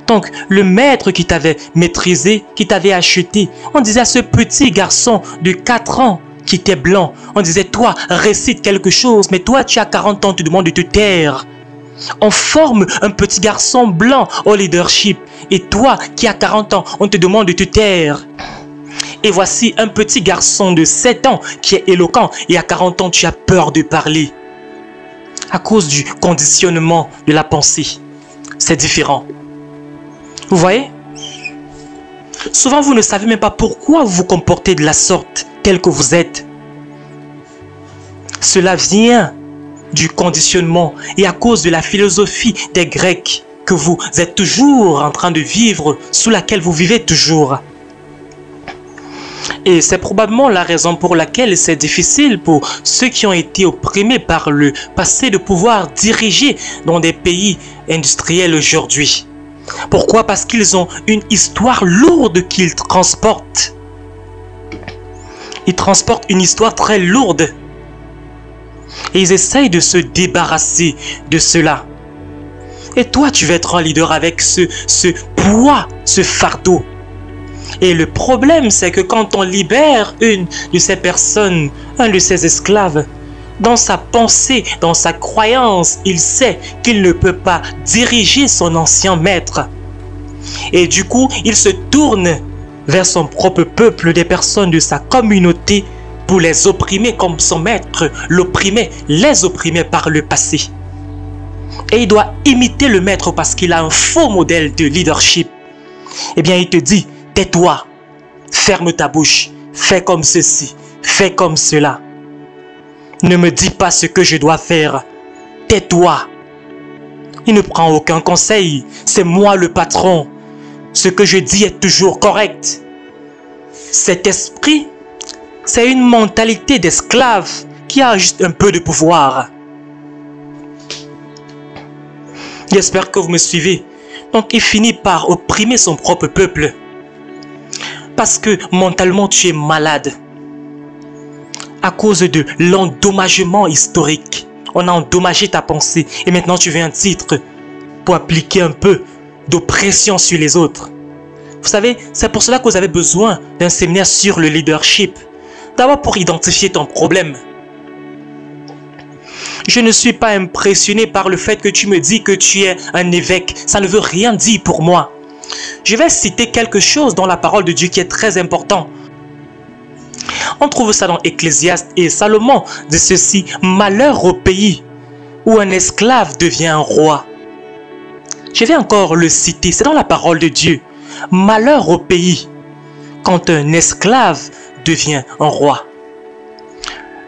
Donc, le maître qui t'avait maîtrisé, qui t'avait acheté, on disait à ce petit garçon de 4 ans qui était blanc, on disait, toi, récite quelque chose, mais toi, tu as 40 ans, tu demandes de te taire. On forme un petit garçon blanc au leadership. Et toi, qui as 40 ans, on te demande de te taire. Et voici un petit garçon de 7 ans qui est éloquent. Et à 40 ans, tu as peur de parler. À cause du conditionnement de la pensée. C'est différent. Vous voyez? Souvent, vous ne savez même pas pourquoi vous vous comportez de la sorte, tel que vous êtes. Cela vient du conditionnement et à cause de la philosophie des Grecs que vous êtes toujours en train de vivre, sous laquelle vous vivez toujours. Et c'est probablement la raison pour laquelle c'est difficile pour ceux qui ont été opprimés par le passé de pouvoir diriger dans des pays industriels aujourd'hui. Pourquoi? Parce qu'ils ont une histoire lourde qu'ils transportent. Ils transportent une histoire très lourde. Et ils essayent de se débarrasser de cela. Et toi, tu vas être un leader avec ce poids, ce fardeau. Et le problème, c'est que quand on libère une de ces personnes, un de ces esclaves, dans sa pensée, dans sa croyance, il sait qu'il ne peut pas diriger son ancien maître. Et du coup, il se tourne vers son propre peuple, des personnes de sa communauté, pour les opprimer comme son maître l'opprimait, les opprimait par le passé. Et il doit imiter le maître parce qu'il a un faux modèle de leadership. Eh bien, il te dit, tais-toi, ferme ta bouche, fais comme ceci, fais comme cela. Ne me dis pas ce que je dois faire. Tais-toi. Il ne prend aucun conseil. C'est moi le patron. Ce que je dis est toujours correct. Cet esprit, c'est une mentalité d'esclave qui a juste un peu de pouvoir. J'espère que vous me suivez. Donc il finit par opprimer son propre peuple. Parce que mentalement tu es malade. À cause de l'endommagement historique. On a endommagé ta pensée. Et maintenant tu veux un titre pour appliquer un peu d'oppression sur les autres. Vous savez, c'est pour cela que vous avez besoin d'un séminaire sur le leadership. D'abord pour identifier ton problème. Je ne suis pas impressionné par le fait que tu me dis que tu es un évêque. Ça ne veut rien dire pour moi. Je vais citer quelque chose dans la parole de Dieu qui est très important. On trouve ça dans Ecclésiaste et Salomon dit ceci: malheur au pays où un esclave devient un roi. Je vais encore le citer, c'est dans la parole de Dieu. Malheur au pays quand un esclave devient un roi.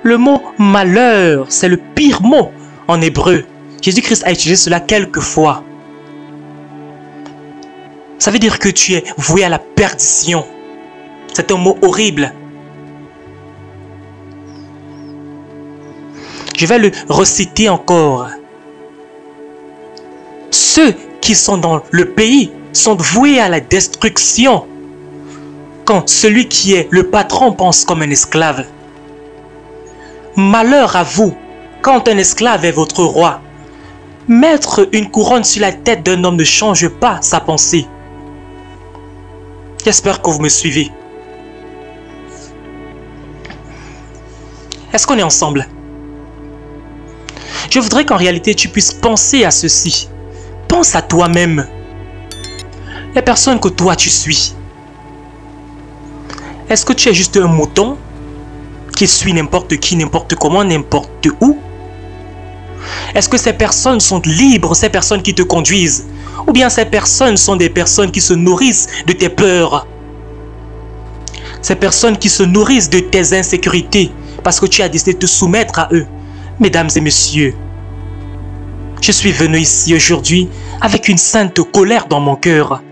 Le mot malheur, c'est le pire mot en hébreu. Jésus-Christ a utilisé cela quelques fois. Ça veut dire que tu es voué à la perdition. C'est un mot horrible. Je vais le reciter encore. Ceux qui sont dans le pays sont voués à la destruction quand celui qui est le patron pense comme un esclave. Malheur à vous quand un esclave est votre roi. Mettre une couronne sur la tête d'un homme ne change pas sa pensée. J'espère que vous me suivez. Est-ce qu'on est ensemble? Je voudrais qu'en réalité tu puisses penser à ceci. Pense à toi-même. Les personnes que toi tu suis. Est-ce que tu es juste un mouton qui suit n'importe qui, n'importe comment, n'importe où? Est-ce que ces personnes sont libres, ces personnes qui te conduisent? Ou bien ces personnes sont des personnes qui se nourrissent de tes peurs? Ces personnes qui se nourrissent de tes insécurités parce que tu as décidé de te soumettre à eux. Mesdames et messieurs, je suis venu ici aujourd'hui avec une sainte colère dans mon cœur.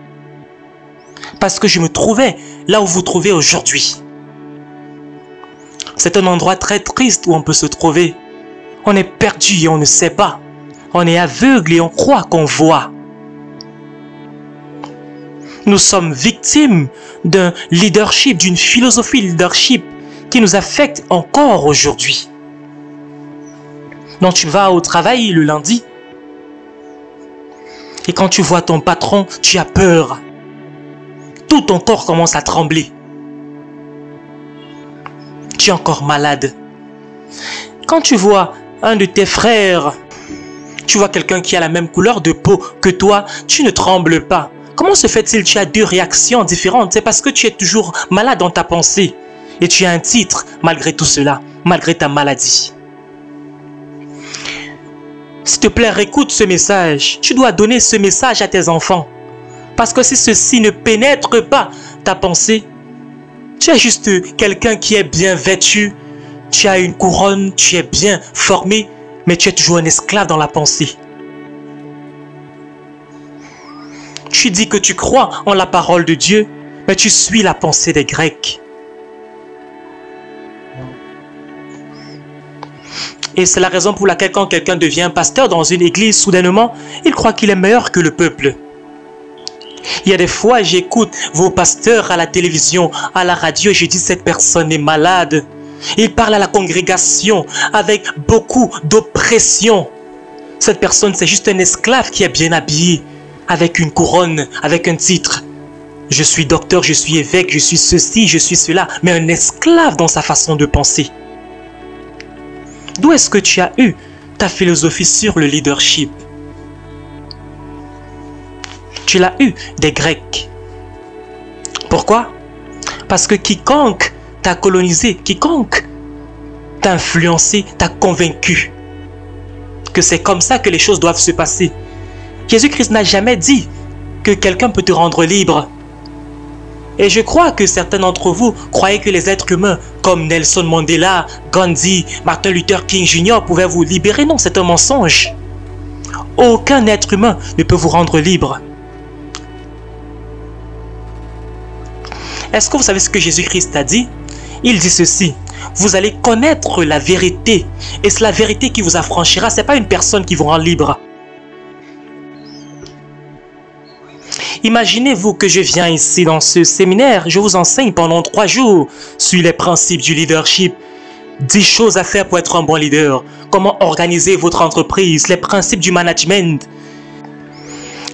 Parce que je me trouvais là où vous trouvez aujourd'hui. C'est un endroit très triste où on peut se trouver. On est perdu et on ne sait pas. On est aveugle et on croit qu'on voit. Nous sommes victimes d'un leadership, d'une philosophie leadership qui nous affecte encore aujourd'hui. Donc tu vas au travail le lundi et quand tu vois ton patron, tu as peur. Tout ton corps commence à trembler. Tu es encore malade. Quand tu vois un de tes frères, tu vois quelqu'un qui a la même couleur de peau que toi, tu ne trembles pas. Comment se fait-il que tu as deux réactions différentes? C'est parce que tu es toujours malade dans ta pensée. Et tu as un titre malgré tout cela, malgré ta maladie. S'il te plaît, écoute ce message. Tu dois donner ce message à tes enfants. Parce que si ceci ne pénètre pas ta pensée, tu es juste quelqu'un qui est bien vêtu, tu as une couronne, tu es bien formé, mais tu es toujours un esclave dans la pensée. Tu dis que tu crois en la parole de Dieu, mais tu suis la pensée des Grecs. Et c'est la raison pour laquelle quand quelqu'un devient pasteur dans une église, soudainement, il croit qu'il est meilleur que le peuple. Il y a des fois, j'écoute vos pasteurs à la télévision, à la radio, et je dis cette personne est malade. Il parle à la congrégation avec beaucoup d'oppression. Cette personne, c'est juste un esclave qui est bien habillé, avec une couronne, avec un titre. Je suis docteur, je suis évêque, je suis ceci, je suis cela, mais un esclave dans sa façon de penser. D'où est-ce que tu as eu ta philosophie sur le leadership? Tu l'as eu des Grecs. Pourquoi? Parce que quiconque t'a colonisé, quiconque t'a influencé, t'a convaincu que c'est comme ça que les choses doivent se passer. Jésus-Christ n'a jamais dit que quelqu'un peut te rendre libre. Et je crois que certains d'entre vous croyaient que les êtres humains comme Nelson Mandela, Gandhi, Martin Luther King Jr. pouvaient vous libérer. Non, c'est un mensonge. Aucun être humain ne peut vous rendre libre. Est-ce que vous savez ce que Jésus-Christ a dit? Il dit ceci: vous allez connaître la vérité et c'est la vérité qui vous affranchira. Ce n'est pas une personne qui vous rend libre. Imaginez-vous que je viens ici dans ce séminaire, je vous enseigne pendant 3 jours sur les principes du leadership, 10 choses à faire pour être un bon leader, comment organiser votre entreprise, les principes du management.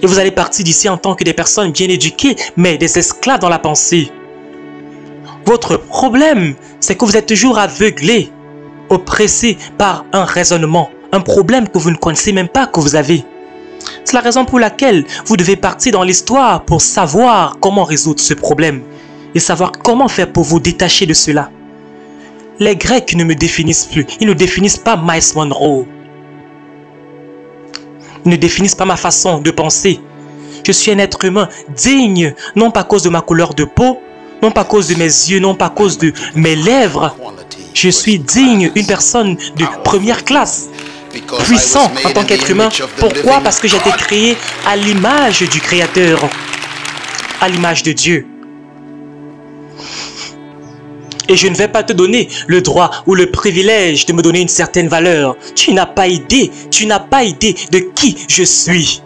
Et vous allez partir d'ici en tant que des personnes bien éduquées, mais des esclaves dans la pensée. Votre problème, c'est que vous êtes toujours aveuglé, oppressé par un raisonnement, un problème que vous ne connaissez même pas que vous avez. C'est la raison pour laquelle vous devez partir dans l'histoire pour savoir comment résoudre ce problème et savoir comment faire pour vous détacher de cela. Les Grecs ne me définissent plus, ils ne définissent pas Miles Monroe. Ils ne définissent pas ma façon de penser. Je suis un être humain digne, non pas à cause de ma couleur de peau, non pas à cause de mes yeux, non pas à cause de mes lèvres. Je suis digne, une personne de première classe. Puissant en tant qu'être humain. Pourquoi? Parce que j'ai été créé à l'image du Créateur, à l'image de Dieu. Et je ne vais pas te donner le droit ou le privilège de me donner une certaine valeur. Tu n'as pas idée de qui je suis.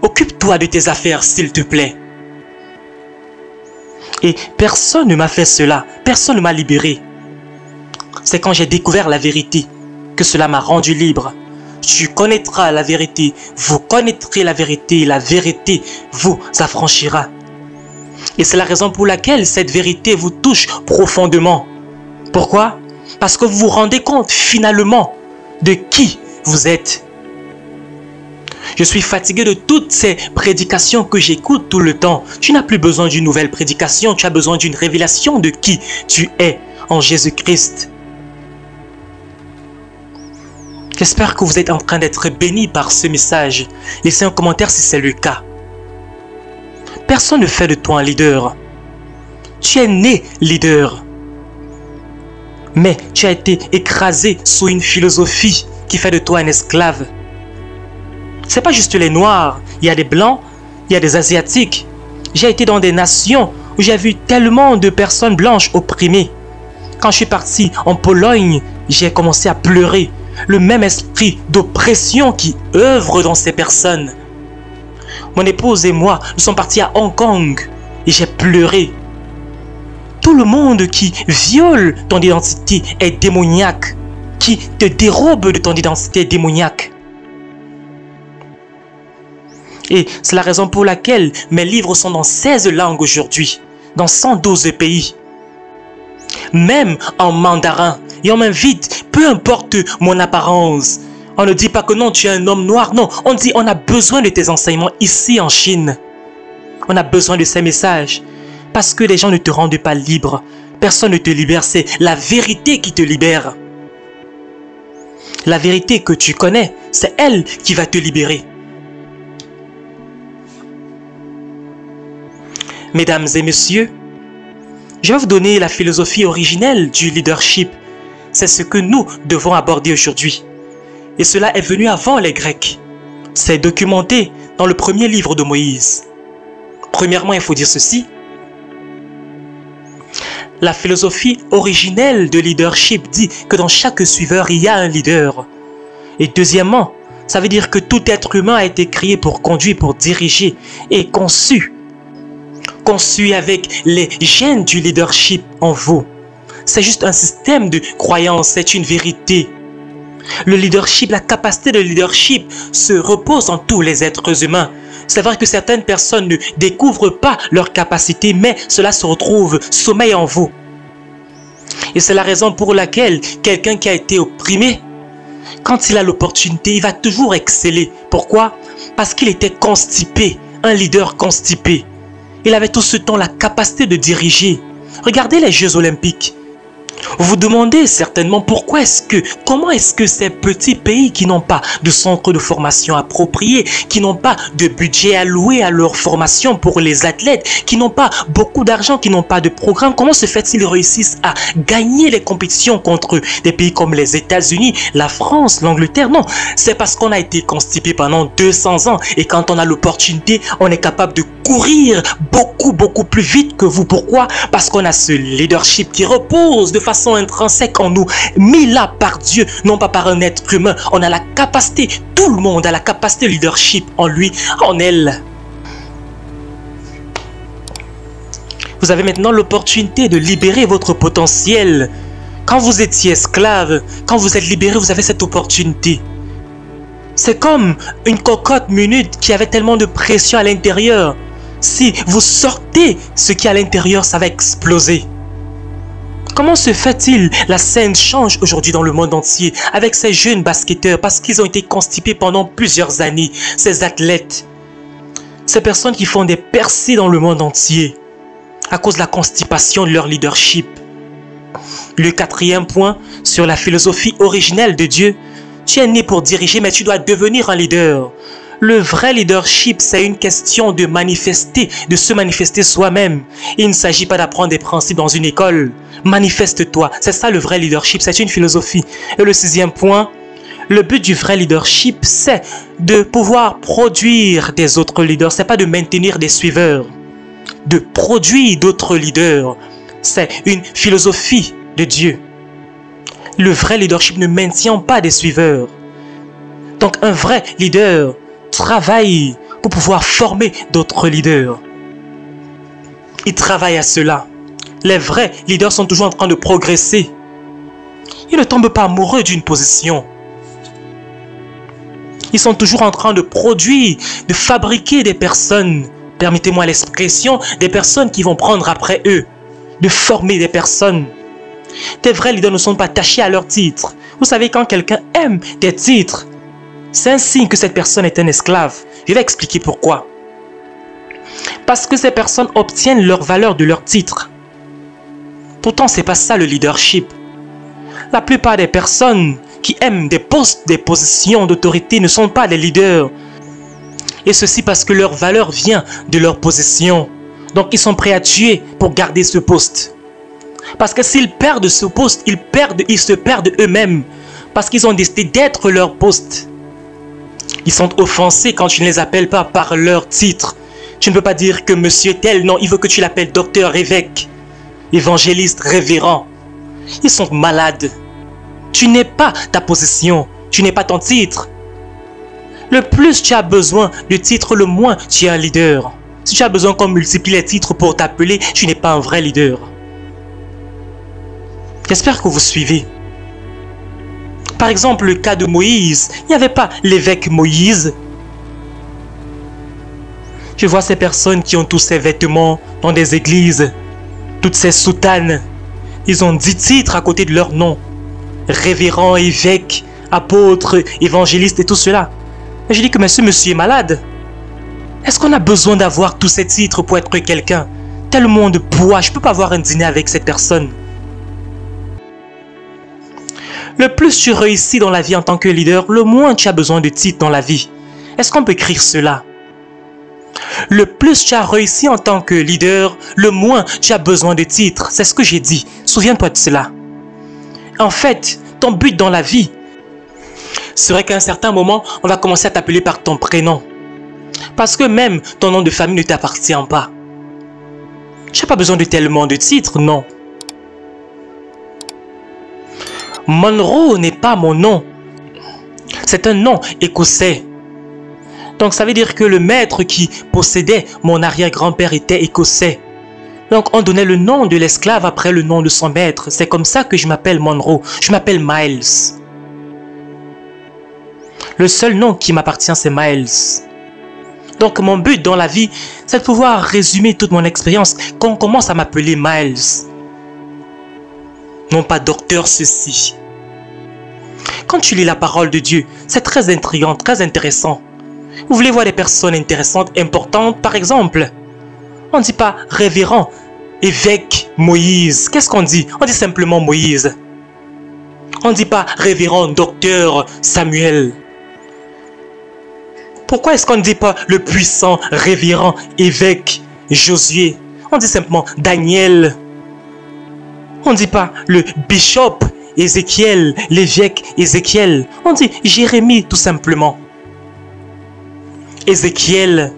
Occupe-toi de tes affaires, s'il te plaît. Et personne ne m'a fait cela, personne ne m'a libéré. C'est quand j'ai découvert la vérité que cela m'a rendu libre. Tu connaîtras la vérité, vous connaîtrez la vérité vous affranchira. Et c'est la raison pour laquelle cette vérité vous touche profondément. Pourquoi? Parce que vous vous rendez compte finalement de qui vous êtes. Je suis fatigué de toutes ces prédications que j'écoute tout le temps. Tu n'as plus besoin d'une nouvelle prédication, tu as besoin d'une révélation de qui tu es en Jésus-Christ. J'espère que vous êtes en train d'être bénis par ce message. Laissez un commentaire si c'est le cas. Personne ne fait de toi un leader. Tu es né leader. Mais tu as été écrasé sous une philosophie qui fait de toi un esclave. Ce n'est pas juste les Noirs. Il y a des Blancs, il y a des Asiatiques. J'ai été dans des nations où j'ai vu tellement de personnes blanches opprimées. Quand je suis parti en Pologne, j'ai commencé à pleurer. le même esprit d'oppression qui œuvre dans ces personnes. Mon épouse et moi, nous sommes partis à Hong Kong et j'ai pleuré. Tout le monde qui viole ton identité est démoniaque, qui te dérobe de ton identité démoniaque. Et c'est la raison pour laquelle mes livres sont dans 16 langues aujourd'hui, dans 112 pays. Même en mandarin, et on m'invite, peu importe mon apparence. On ne dit pas que non, tu es un homme noir, non. On dit on a besoin de tes enseignements ici en Chine. On a besoin de ces messages. Parce que les gens ne te rendent pas libre. Personne ne te libère, c'est la vérité qui te libère. La vérité que tu connais, c'est elle qui va te libérer. Mesdames et messieurs, je vais vous donner la philosophie originelle du leadership. C'est ce que nous devons aborder aujourd'hui. Et cela est venu avant les Grecs. C'est documenté dans le premier livre de Moïse. Premièrement, il faut dire ceci. La philosophie originelle de leadership dit que dans chaque suiveur, il y a un leader. Et deuxièmement, ça veut dire que tout être humain a été créé pour conduire, pour diriger et conçu avec les gènes du leadership en vous. C'est juste un système de croyance, c'est une vérité. Le leadership, la capacité de leadership se repose en tous les êtres humains. C'est vrai que certaines personnes ne découvrent pas leur capacité, mais cela se retrouve, sommeille en vous. Et c'est la raison pour laquelle quelqu'un qui a été opprimé, quand il a l'opportunité, il va toujours exceller. Pourquoi? Parce qu'il était constipé, un leader constipé. Il avait tout ce temps la capacité de diriger. Regardez les Jeux Olympiques. Vous vous demandez certainement comment est-ce que ces petits pays qui n'ont pas de centre de formation approprié, qui n'ont pas de budget alloué à leur formation pour les athlètes, qui n'ont pas beaucoup d'argent, qui n'ont pas de programme, comment se fait-il qu'ils réussissent à gagner les compétitions contre des pays comme les États-Unis, la France, l'Angleterre? Non, c'est parce qu'on a été constipé pendant 200 ans et quand on a l'opportunité, on est capable de courir beaucoup plus vite que vous. Pourquoi? Parce qu'on a ce leadership qui repose de façon intrinsèque en nous, mis là par Dieu, non pas par un être humain. On a la capacité, tout le monde a la capacité de leadership en lui, en elle. Vous avez maintenant l'opportunité de libérer votre potentiel. Quand vous étiez esclave, quand vous êtes libéré, vous avez cette opportunité. C'est comme une cocotte minute qui avait tellement de pression à l'intérieur. Si vous sortez ce qui est à l'intérieur, ça va exploser. Comment se fait-il? La scène change aujourd'hui dans le monde entier avec ces jeunes basketteurs parce qu'ils ont été constipés pendant plusieurs années. Ces athlètes, ces personnes qui font des percées dans le monde entier à cause de la constipation de leur leadership. Le quatrième point sur la philosophie originelle de Dieu. Tu es né pour diriger, mais tu dois devenir un leader. Le vrai leadership, c'est une question de manifester, de se manifester soi-même. Il ne s'agit pas d'apprendre des principes dans une école. Manifeste-toi. C'est ça le vrai leadership, c'est une philosophie. Et le sixième point, le but du vrai leadership, c'est de pouvoir produire des autres leaders. C'est pas de maintenir des suiveurs. De produire d'autres leaders. C'est une philosophie de Dieu. Le vrai leadership ne maintient pas des suiveurs. Donc un vrai leader travaille pour pouvoir former d'autres leaders. Il travaille à cela. Les vrais leaders sont toujours en train de progresser. Ils ne tombent pas amoureux d'une position. Ils sont toujours en train de produire, de fabriquer des personnes, permettez-moi l'expression, des personnes qui vont prendre après eux, de former des personnes. Tes vrais leaders ne sont pas attachés à leur titre. Vous savez, quand quelqu'un aime des titres, c'est un signe que cette personne est un esclave. Je vais expliquer pourquoi. Parce que ces personnes obtiennent leur valeur de leur titre. Pourtant, ce n'est pas ça le leadership. La plupart des personnes qui aiment des postes, des positions d'autorité ne sont pas des leaders. Et ceci parce que leur valeur vient de leur position. Donc, ils sont prêts à tuer pour garder ce poste. Parce que s'ils perdent ce poste, ils se perdent eux-mêmes. Parce qu'ils ont décidé d'être leur poste. Ils sont offensés quand tu ne les appelles pas par leur titre. Tu ne peux pas dire que monsieur tel, non, il veut que tu l'appelles docteur, évêque, évangéliste, révérend. Ils sont malades. Tu n'es pas ta position, tu n'es pas ton titre. Le plus tu as besoin de titres, le moins tu es un leader. Si tu as besoin qu'on multiplie les titres pour t'appeler, tu n'es pas un vrai leader. J'espère que vous suivez. Par exemple, le cas de Moïse, il n'y avait pas l'évêque Moïse. Je vois ces personnes qui ont tous ces vêtements dans des églises, toutes ces soutanes. Ils ont 10 titres à côté de leur nom. Révérend, évêque, apôtre, évangéliste et tout cela. Et je dis que monsieur est malade. Est-ce qu'on a besoin d'avoir tous ces titres pour être quelqu'un? Tellement de poids, je ne peux pas avoir un dîner avec cette personne. Le plus tu réussis dans la vie en tant que leader, le moins tu as besoin de titres dans la vie. Est-ce qu'on peut écrire cela? Le plus tu as réussi en tant que leader, le moins tu as besoin de titres. C'est ce que j'ai dit. Souviens-toi de cela. En fait, ton but dans la vie serait qu'à un certain moment, on va commencer à t'appeler par ton prénom. Parce que même ton nom de famille ne t'appartient pas. Tu n'as pas besoin de tellement de titres, non. Monroe n'est pas mon nom. C'est un nom écossais. Donc ça veut dire que le maître qui possédait mon arrière-grand-père était écossais. Donc on donnait le nom de l'esclave après le nom de son maître. C'est comme ça que je m'appelle Monroe. Je m'appelle Miles. Le seul nom qui m'appartient, c'est Miles. Donc mon but dans la vie, c'est de pouvoir résumer toute mon expérience quand on commence à m'appeler Miles. Non pas docteur ceci. Quand tu lis la parole de Dieu, c'est très intriguant, très intéressant. Vous voulez voir des personnes intéressantes, importantes, par exemple? On ne dit pas révérend, évêque, Moïse. Qu'est-ce qu'on dit? On dit simplement Moïse. On ne dit pas révérend, docteur, Samuel. Pourquoi est-ce qu'on ne dit pas le puissant, révérend, évêque, Josué? On dit simplement Daniel. On ne dit pas le bishop, Ézéchiel, l'évêque, Ézéchiel. On dit Jérémie tout simplement. Ézéchiel,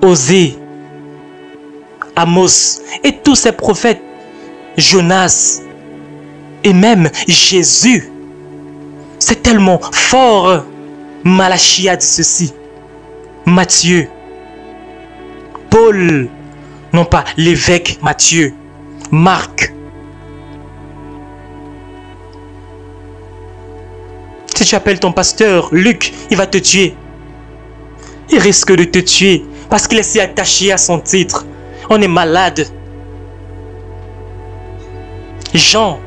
Osée, Amos et tous ces prophètes, Jonas et même Jésus. C'est tellement fort. Malachie a dit ceci. Matthieu, Paul, non pas l'évêque Matthieu, Marc. Si tu appelles ton pasteur Luc, il va te tuer. Il risque de te tuer parce qu'il est si attaché à son titre. On est malade. Jean,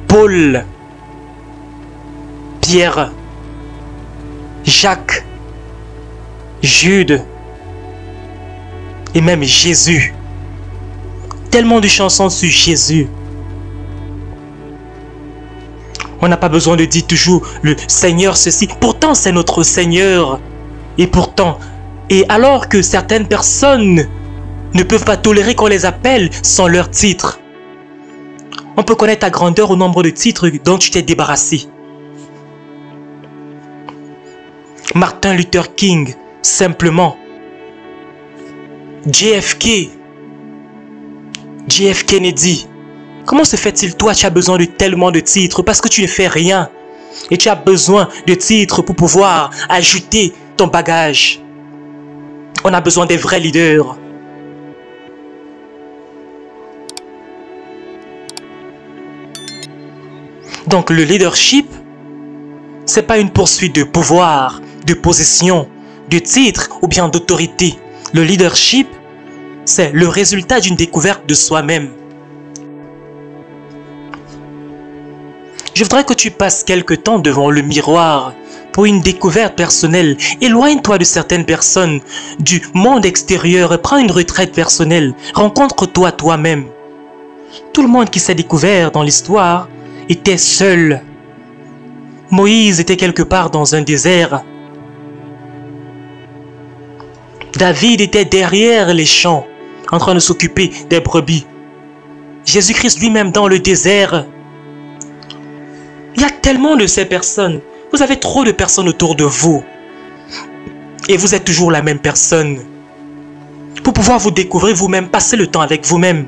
Paul, Pierre, Jacques, Jude et même Jésus. Tellement de chansons sur Jésus. On n'a pas besoin de dire toujours le Seigneur ceci. Pourtant c'est notre Seigneur. Et pourtant, et alors que certaines personnes ne peuvent pas tolérer qu'on les appelle sans leur titre. On peut connaître ta grandeur au nombre de titres dont tu t'es débarrassé. Martin Luther King, simplement. JFK, JF Kennedy. Comment se fait-il, toi, tu as besoin de tellement de titres parce que tu ne fais rien. Et tu as besoin de titres pour pouvoir ajouter ton bagage. On a besoin des vrais leaders. Donc le leadership, c'est pas une poursuite de pouvoir, de position, de titre ou bien d'autorité. Le leadership, c'est le résultat d'une découverte de soi-même. Je voudrais que tu passes quelque temps devant le miroir pour une découverte personnelle. Éloigne-toi de certaines personnes, du monde extérieur et prends une retraite personnelle. Rencontre-toi toi-même. Tout le monde qui s'est découvert dans l'histoire était seul. Moïse était quelque part dans un désert. David était derrière les champs, en train de s'occuper des brebis. Jésus-Christ lui-même dans le désert. Il y a tellement de ces personnes. Vous avez trop de personnes autour de vous. Et vous êtes toujours la même personne. Pour pouvoir vous découvrir vous-même, passez le temps avec vous-même.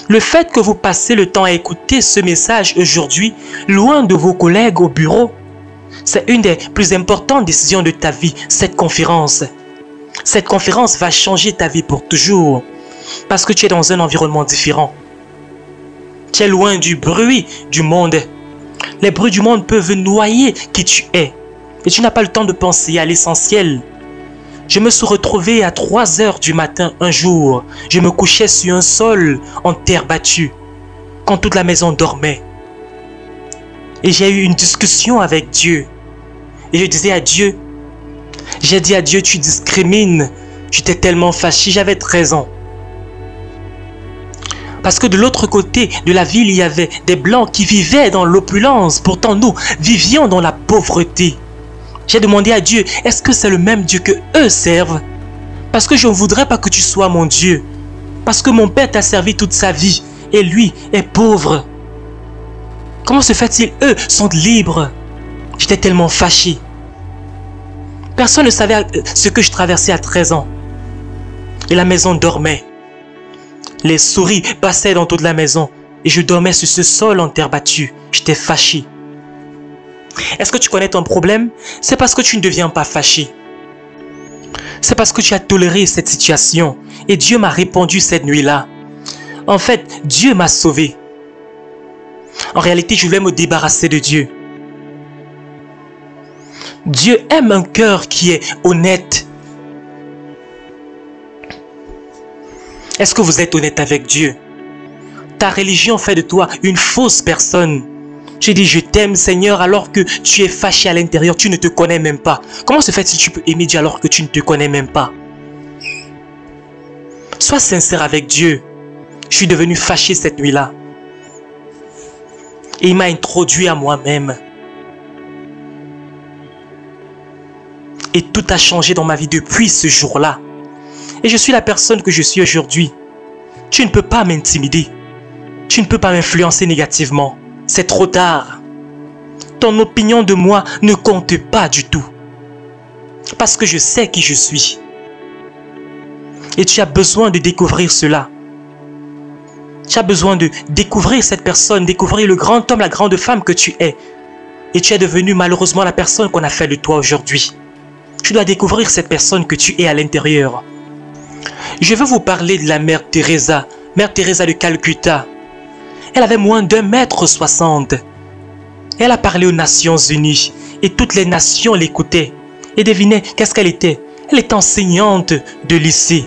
Le fait que vous passez le temps à écouter ce message aujourd'hui, loin de vos collègues au bureau, c'est une des plus importantes décisions de ta vie, cette conférence. Cette conférence va changer ta vie pour toujours, parce que tu es dans un environnement différent. Tu es loin du bruit du monde. Les bruits du monde peuvent noyer qui tu es, et tu n'as pas le temps de penser à l'essentiel. Je me suis retrouvé à 3 heures du matin un jour. Je me couchais sur un sol en terre battue, quand toute la maison dormait. Et j'ai eu une discussion avec Dieu. Et je disais à Dieu, j'ai dit à Dieu, tu discrimines. J'étais tellement fâché, j'avais 13 ans. Parce que de l'autre côté de la ville, il y avait des blancs qui vivaient dans l'opulence. Pourtant, nous vivions dans la pauvreté. J'ai demandé à Dieu, est-ce que c'est le même Dieu que eux servent? Parce que je ne voudrais pas que tu sois mon Dieu. Parce que mon père t'a servi toute sa vie et lui est pauvre. Comment se fait-il? Eux sont libres. J'étais tellement fâché. Personne ne savait ce que je traversais à 13 ans. Et la maison dormait. Les souris passaient dans toute la maison et je dormais sur ce sol en terre battue. J'étais fâché. Est-ce que tu connais ton problème? C'est parce que tu ne deviens pas fâché. C'est parce que tu as toléré cette situation. Et Dieu m'a répondu cette nuit-là. En fait, Dieu m'a sauvé. En réalité, je voulais me débarrasser de Dieu. Dieu aime un cœur qui est honnête. Est-ce que vous êtes honnête avec Dieu? Ta religion fait de toi une fausse personne. J'ai dit, je t'aime Seigneur, alors que tu es fâché à l'intérieur, tu ne te connais même pas. Comment se fait-il que tu peux aimer Dieu alors que tu ne te connais même pas? Sois sincère avec Dieu. Je suis devenu fâché cette nuit-là. Et il m'a introduit à moi-même. Et tout a changé dans ma vie depuis ce jour-là. Et je suis la personne que je suis aujourd'hui. Tu ne peux pas m'intimider. Tu ne peux pas m'influencer négativement. C'est trop tard. Ton opinion de moi ne compte pas du tout. Parce que je sais qui je suis. Et tu as besoin de découvrir cela. Tu as besoin de découvrir cette personne, découvrir le grand homme, la grande femme que tu es. Et tu es devenu malheureusement la personne qu'on a fait de toi aujourd'hui. Tu dois découvrir cette personne que tu es à l'intérieur. Je veux vous parler de la mère Teresa de Calcutta. Elle avait moins d'1,60 m. Elle a parlé aux Nations Unies et toutes les nations l'écoutaient. Et devinez, qu'est-ce qu'elle était? Elle est enseignante de lycée.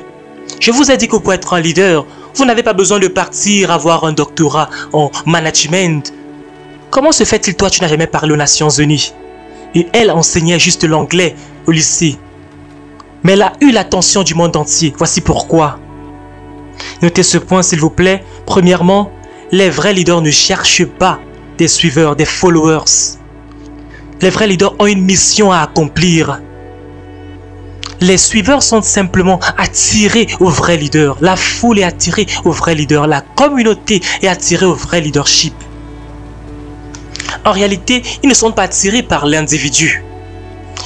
Je vous ai dit que pour être un leader, vous n'avez pas besoin de partir avoir un doctorat en management. Comment se fait-il, toi, tu n'as jamais parlé aux Nations Unies? Et elle enseignait juste l'anglais au lycée. Mais elle a eu l'attention du monde entier. Voici pourquoi. Notez ce point, s'il vous plaît. Premièrement, les vrais leaders ne cherchent pas des suiveurs, des followers. Les vrais leaders ont une mission à accomplir. Les suiveurs sont simplement attirés au vrai leader. La foule est attirée au vrai leader. La communauté est attirée au vrai leadership. En réalité, ils ne sont pas attirés par l'individu.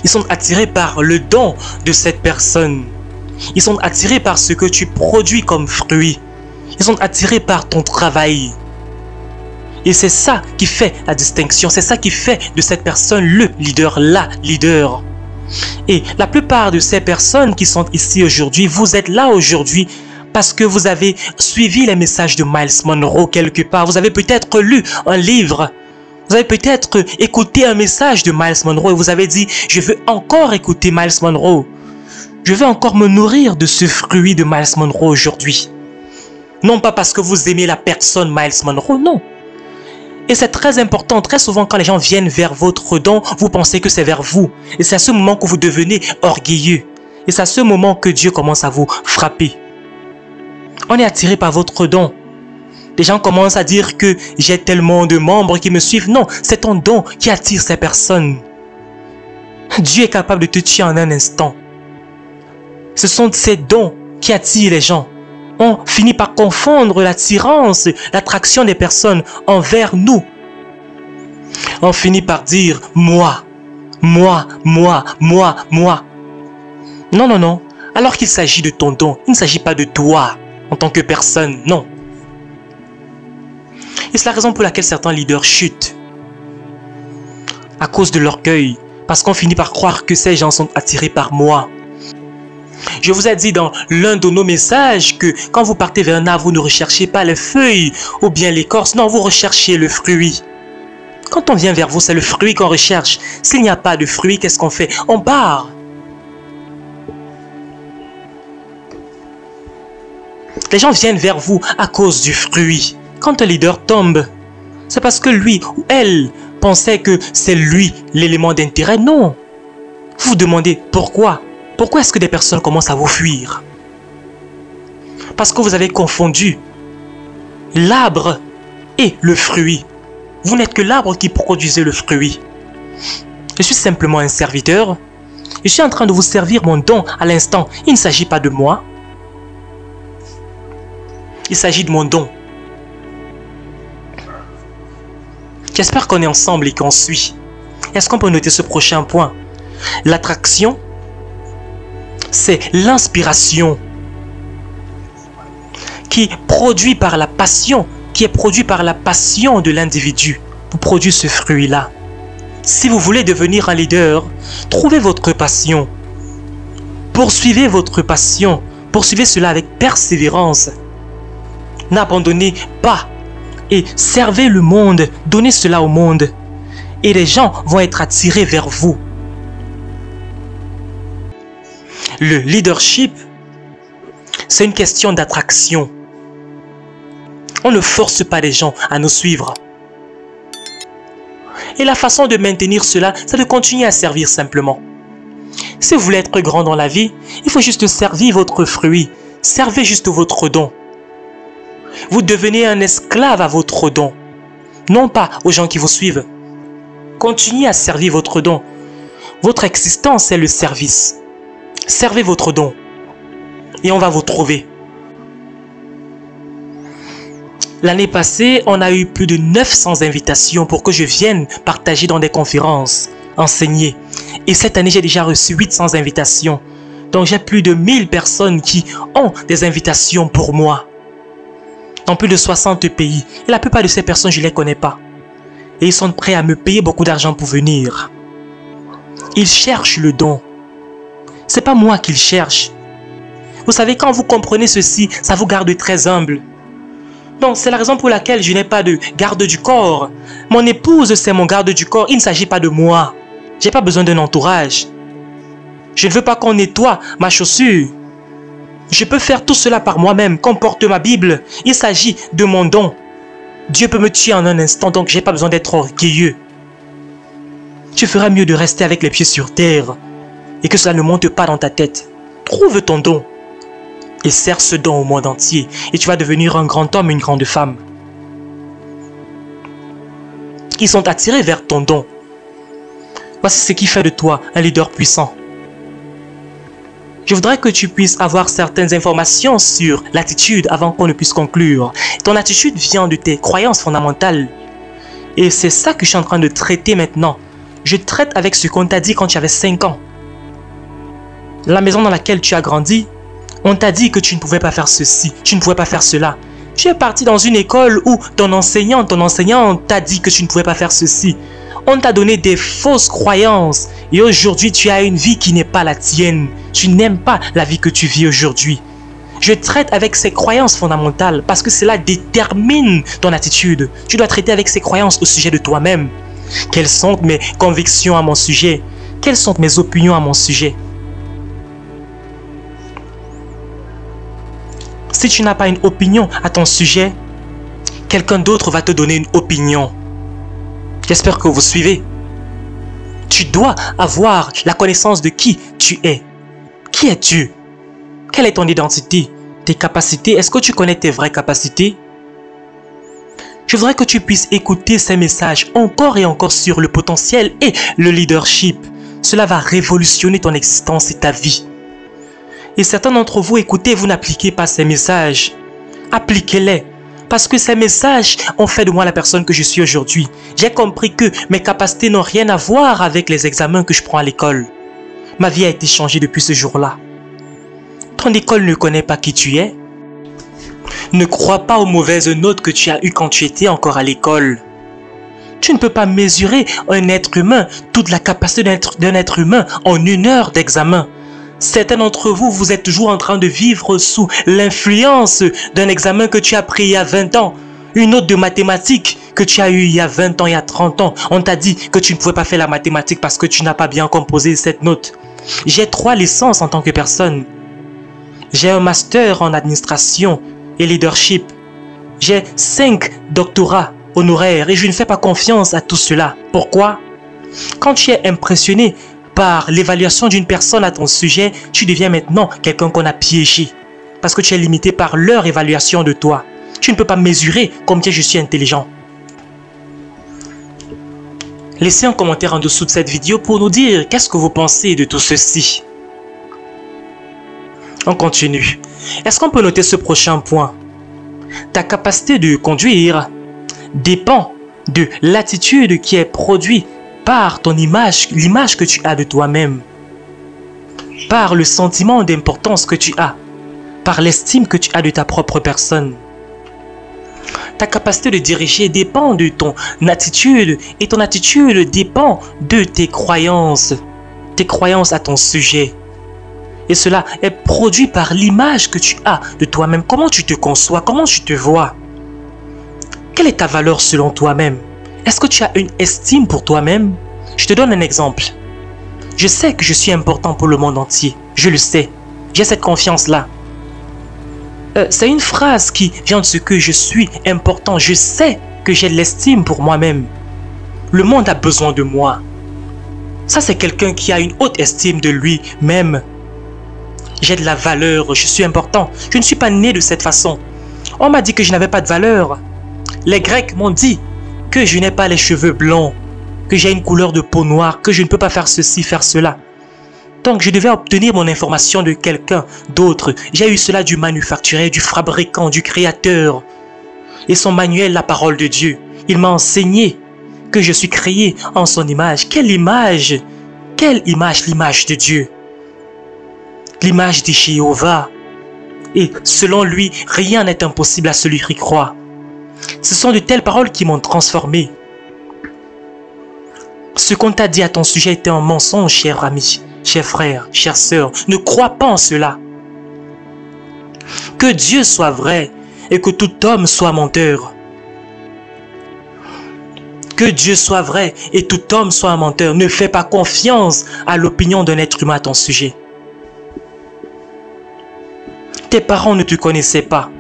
Ils sont attirés par le don de cette personne. Ils sont attirés par ce que tu produis comme fruit. Ils sont attirés par ton travail. Et c'est ça qui fait la distinction. C'est ça qui fait de cette personne le leader, la leader. Et la plupart de ces personnes qui sont ici aujourd'hui, vous êtes là aujourd'hui parce que vous avez suivi les messages de Myles Munroe quelque part. Vous avez peut-être lu un livre. Vous avez peut-être écouté un message de Myles Munroe et vous avez dit, je veux encore écouter Myles Munroe. Je veux encore me nourrir de ce fruit de Myles Munroe aujourd'hui. Non pas parce que vous aimez la personne Myles Munroe, non. Et c'est très important, très souvent quand les gens viennent vers votre don, vous pensez que c'est vers vous. Et c'est à ce moment que vous devenez orgueilleux. Et c'est à ce moment que Dieu commence à vous frapper. On est attiré par votre don. Les gens commencent à dire que j'ai tellement de membres qui me suivent. Non, c'est ton don qui attire ces personnes. Dieu est capable de te tuer en un instant. Ce sont ces dons qui attirent les gens. On finit par confondre l'attirance, l'attraction des personnes envers nous. On finit par dire moi, moi, moi, moi, moi. Non, non, non. Alors qu'il s'agit de ton don, il ne s'agit pas de toi en tant que personne, non. Et c'est la raison pour laquelle certains leaders chutent. À cause de l'orgueil, parce qu'on finit par croire que ces gens sont attirés par moi. Je vous ai dit dans l'un de nos messages que quand vous partez vers un arbre, vous ne recherchez pas les feuilles ou bien l'écorce, non, vous recherchez le fruit. Quand on vient vers vous, c'est le fruit qu'on recherche. S'il n'y a pas de fruit, qu'est-ce qu'on fait? On part. Les gens viennent vers vous à cause du fruit. Quand un leader tombe, c'est parce que lui ou elle pensait que c'est lui l'élément d'intérêt. Non. Vous vous demandez pourquoi? Pourquoi est-ce que des personnes commencent à vous fuir? Parce que vous avez confondu l'arbre et le fruit. Vous n'êtes que l'arbre qui produisait le fruit. Je suis simplement un serviteur. Je suis en train de vous servir mon don à l'instant. Il ne s'agit pas de moi. Il s'agit de mon don. J'espère qu'on est ensemble et qu'on suit. Est-ce qu'on peut noter ce prochain point? L'attraction, c'est l'inspiration qui est produite par la passion, de l'individu pour produire ce fruit-là. Si vous voulez devenir un leader, trouvez votre passion. Poursuivez votre passion. Poursuivez cela avec persévérance. N'abandonnez pas et servez le monde. Donnez cela au monde. Et les gens vont être attirés vers vous. Le leadership, c'est une question d'attraction. On ne force pas les gens à nous suivre. Et la façon de maintenir cela, c'est de continuer à servir simplement. Si vous voulez être grand dans la vie, il faut juste servir votre fruit. Servez juste votre don. Vous devenez un esclave à votre don. Non pas aux gens qui vous suivent. Continuez à servir votre don. Votre existence est le service. Servez votre don. Et on va vous trouver. L'année passée, on a eu plus de 900 invitations pour que je vienne partager dans des conférences, enseigner. Et cette année, j'ai déjà reçu 800 invitations. Donc j'ai plus de 1000 personnes qui ont des invitations pour moi. Dans plus de 60 pays. Et la plupart de ces personnes, je ne les connais pas. Et ils sont prêts à me payer beaucoup d'argent pour venir. Ils cherchent le don. Ce n'est pas moi qu'ils cherchent. Vous savez, quand vous comprenez ceci, ça vous garde très humble. Donc, c'est la raison pour laquelle je n'ai pas de garde du corps. Mon épouse, c'est mon garde du corps. Il ne s'agit pas de moi. Je n'ai pas besoin d'un entourage. Je ne veux pas qu'on nettoie ma chaussure. Je peux faire tout cela par moi-même, qu'on porte ma Bible. Il s'agit de mon don. Dieu peut me tuer en un instant, donc je n'ai pas besoin d'être orgueilleux. Tu feras mieux de rester avec les pieds sur terre et que cela ne monte pas dans ta tête. Trouve ton don. Et sers ce don au monde entier. Et tu vas devenir un grand homme, une grande femme. Ils sont attirés vers ton don. Voici ce qui fait de toi un leader puissant. Je voudrais que tu puisses avoir certaines informations sur l'attitude avant qu'on ne puisse conclure. Ton attitude vient de tes croyances fondamentales. Et c'est ça que je suis en train de traiter maintenant. Je traite avec ce qu'on t'a dit quand tu avais 5 ans. La maison dans laquelle tu as grandi, on t'a dit que tu ne pouvais pas faire ceci, tu ne pouvais pas faire cela. Tu es parti dans une école où ton enseignant t'a dit que tu ne pouvais pas faire ceci. On t'a donné des fausses croyances et aujourd'hui tu as une vie qui n'est pas la tienne. Tu n'aimes pas la vie que tu vis aujourd'hui. Je traite avec ces croyances fondamentales parce que cela détermine ton attitude. Tu dois traiter avec ces croyances au sujet de toi-même. Quelles sont mes convictions à mon sujet? Quelles sont mes opinions à mon sujet? Si tu n'as pas une opinion à ton sujet, quelqu'un d'autre va te donner une opinion. J'espère que vous suivez. Tu dois avoir la connaissance de qui tu es. Qui es-tu? Quelle est ton identité? Tes capacités? Est-ce que tu connais tes vraies capacités? Je voudrais que tu puisses écouter ces messages encore et encore sur le potentiel et le leadership. Cela va révolutionner ton existence et ta vie. Et certains d'entre vous, écoutez, vous n'appliquez pas ces messages. Appliquez-les. Parce que ces messages ont fait de moi la personne que je suis aujourd'hui. J'ai compris que mes capacités n'ont rien à voir avec les examens que je prends à l'école. Ma vie a été changée depuis ce jour-là. Ton école ne connaît pas qui tu es. Ne crois pas aux mauvaises notes que tu as eues quand tu étais encore à l'école. Tu ne peux pas mesurer un être humain, toute la capacité d'un être humain en 1 heure d'examen. Certains d'entre vous, vous êtes toujours en train de vivre sous l'influence d'un examen que tu as pris il y a 20 ans. Une note de mathématiques que tu as eu il y a 20 ans, il y a 30 ans. On t'a dit que tu ne pouvais pas faire la mathématique parce que tu n'as pas bien composé cette note. J'ai 3 licences en tant que personne. J'ai un master en administration et leadership. J'ai 5 doctorats honoraires et je ne fais pas confiance à tout cela. Pourquoi? Quand tu es impressionné par l'évaluation d'une personne à ton sujet, tu deviens maintenant quelqu'un qu'on a piégé. Parce que tu es limité par leur évaluation de toi. Tu ne peux pas mesurer combien je suis intelligent. Laissez un commentaire en dessous de cette vidéo pour nous dire qu'est-ce que vous pensez de tout ceci. On continue. Est-ce qu'on peut noter ce prochain point? Ta capacité de conduire dépend de l'attitude qui est produite par ton image, l'image que tu as de toi-même, par le sentiment d'importance que tu as, par l'estime que tu as de ta propre personne. Ta capacité de diriger dépend de ton attitude et ton attitude dépend de tes croyances à ton sujet. Et cela est produit par l'image que tu as de toi-même. Comment tu te conçois? Comment tu te vois? Quelle est ta valeur selon toi-même? Est-ce que tu as une estime pour toi-même? Je te donne un exemple. Je sais que je suis important pour le monde entier. Je le sais. J'ai cette confiance-là. C'est une phrase qui vient de ce que je suis important. Je sais que j'ai de l'estime pour moi-même. Le monde a besoin de moi. Ça, c'est quelqu'un qui a une haute estime de lui-même. J'ai de la valeur, je suis important. Je ne suis pas né de cette façon. On m'a dit que je n'avais pas de valeur. Les Grecs m'ont dit que je n'ai pas les cheveux blonds, que j'ai une couleur de peau noire, que je ne peux pas faire ceci, faire cela. Donc je devais obtenir mon information de quelqu'un d'autre. J'ai eu cela du manufacturier, du fabricant, du créateur. Et son manuel, la parole de Dieu. Il m'a enseigné que je suis créé en son image. Quelle image? Quelle image? L'image de Dieu. L'image de Jéhovah. Et selon lui, rien n'est impossible à celui qui croit. Ce sont de telles paroles qui m'ont transformé. Ce qu'on t'a dit à ton sujet était un mensonge, cher ami, cher frère, chère sœur. Ne crois pas en cela. Que Dieu soit vrai et que tout homme soit menteur. Que Dieu soit vrai et tout homme soit un menteur. Ne fais pas confiance à l'opinion d'un être humain à ton sujet. Tes parents ne te connaissaient pas.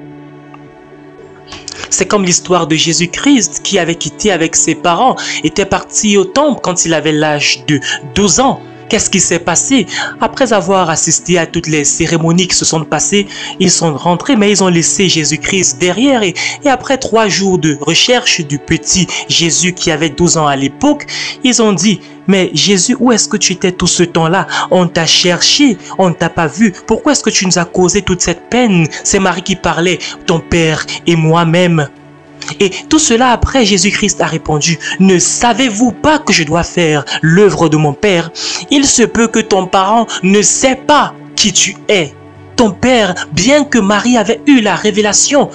C'est comme l'histoire de Jésus-Christ qui avait quitté avec ses parents, était parti au temple quand il avait l'âge de 12 ans. Qu'est-ce qui s'est passé? Après avoir assisté à toutes les cérémonies qui se sont passées, ils sont rentrés, mais ils ont laissé Jésus-Christ derrière. Et après 3 jours de recherche du petit Jésus qui avait 12 ans à l'époque, ils ont dit: mais Jésus, où est-ce que tu étais tout ce temps-là? On t'a cherché, on ne t'a pas vu. Pourquoi est-ce que tu nous as causé toute cette peine? C'est Marie qui parlait, ton père et moi-même. Et tout cela après, Jésus-Christ a répondu: ne savez-vous pas que je dois faire l'œuvre de mon Père? Il se peut que ton parent ne sait pas qui tu es. Ton père, bien que Marie avait eu la révélation,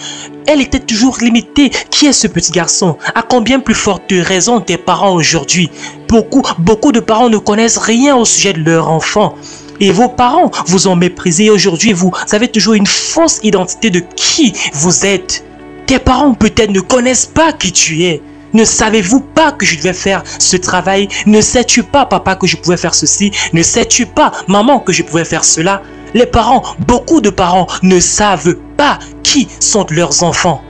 elle était toujours limitée. Qui est ce petit garçon? À combien plus forte raison tes parents aujourd'hui? Beaucoup de parents ne connaissent rien au sujet de leur enfant. Et vos parents vous ont méprisé. Aujourd'hui, vous avez toujours une fausse identité de qui vous êtes. Tes parents peut-être ne connaissent pas qui tu es. Ne savez-vous pas que je devais faire ce travail? Ne sais-tu pas, papa, que je pouvais faire ceci? Ne sais-tu pas, maman, que je pouvais faire cela? Les parents, beaucoup de parents ne savent pas qui sont leurs enfants.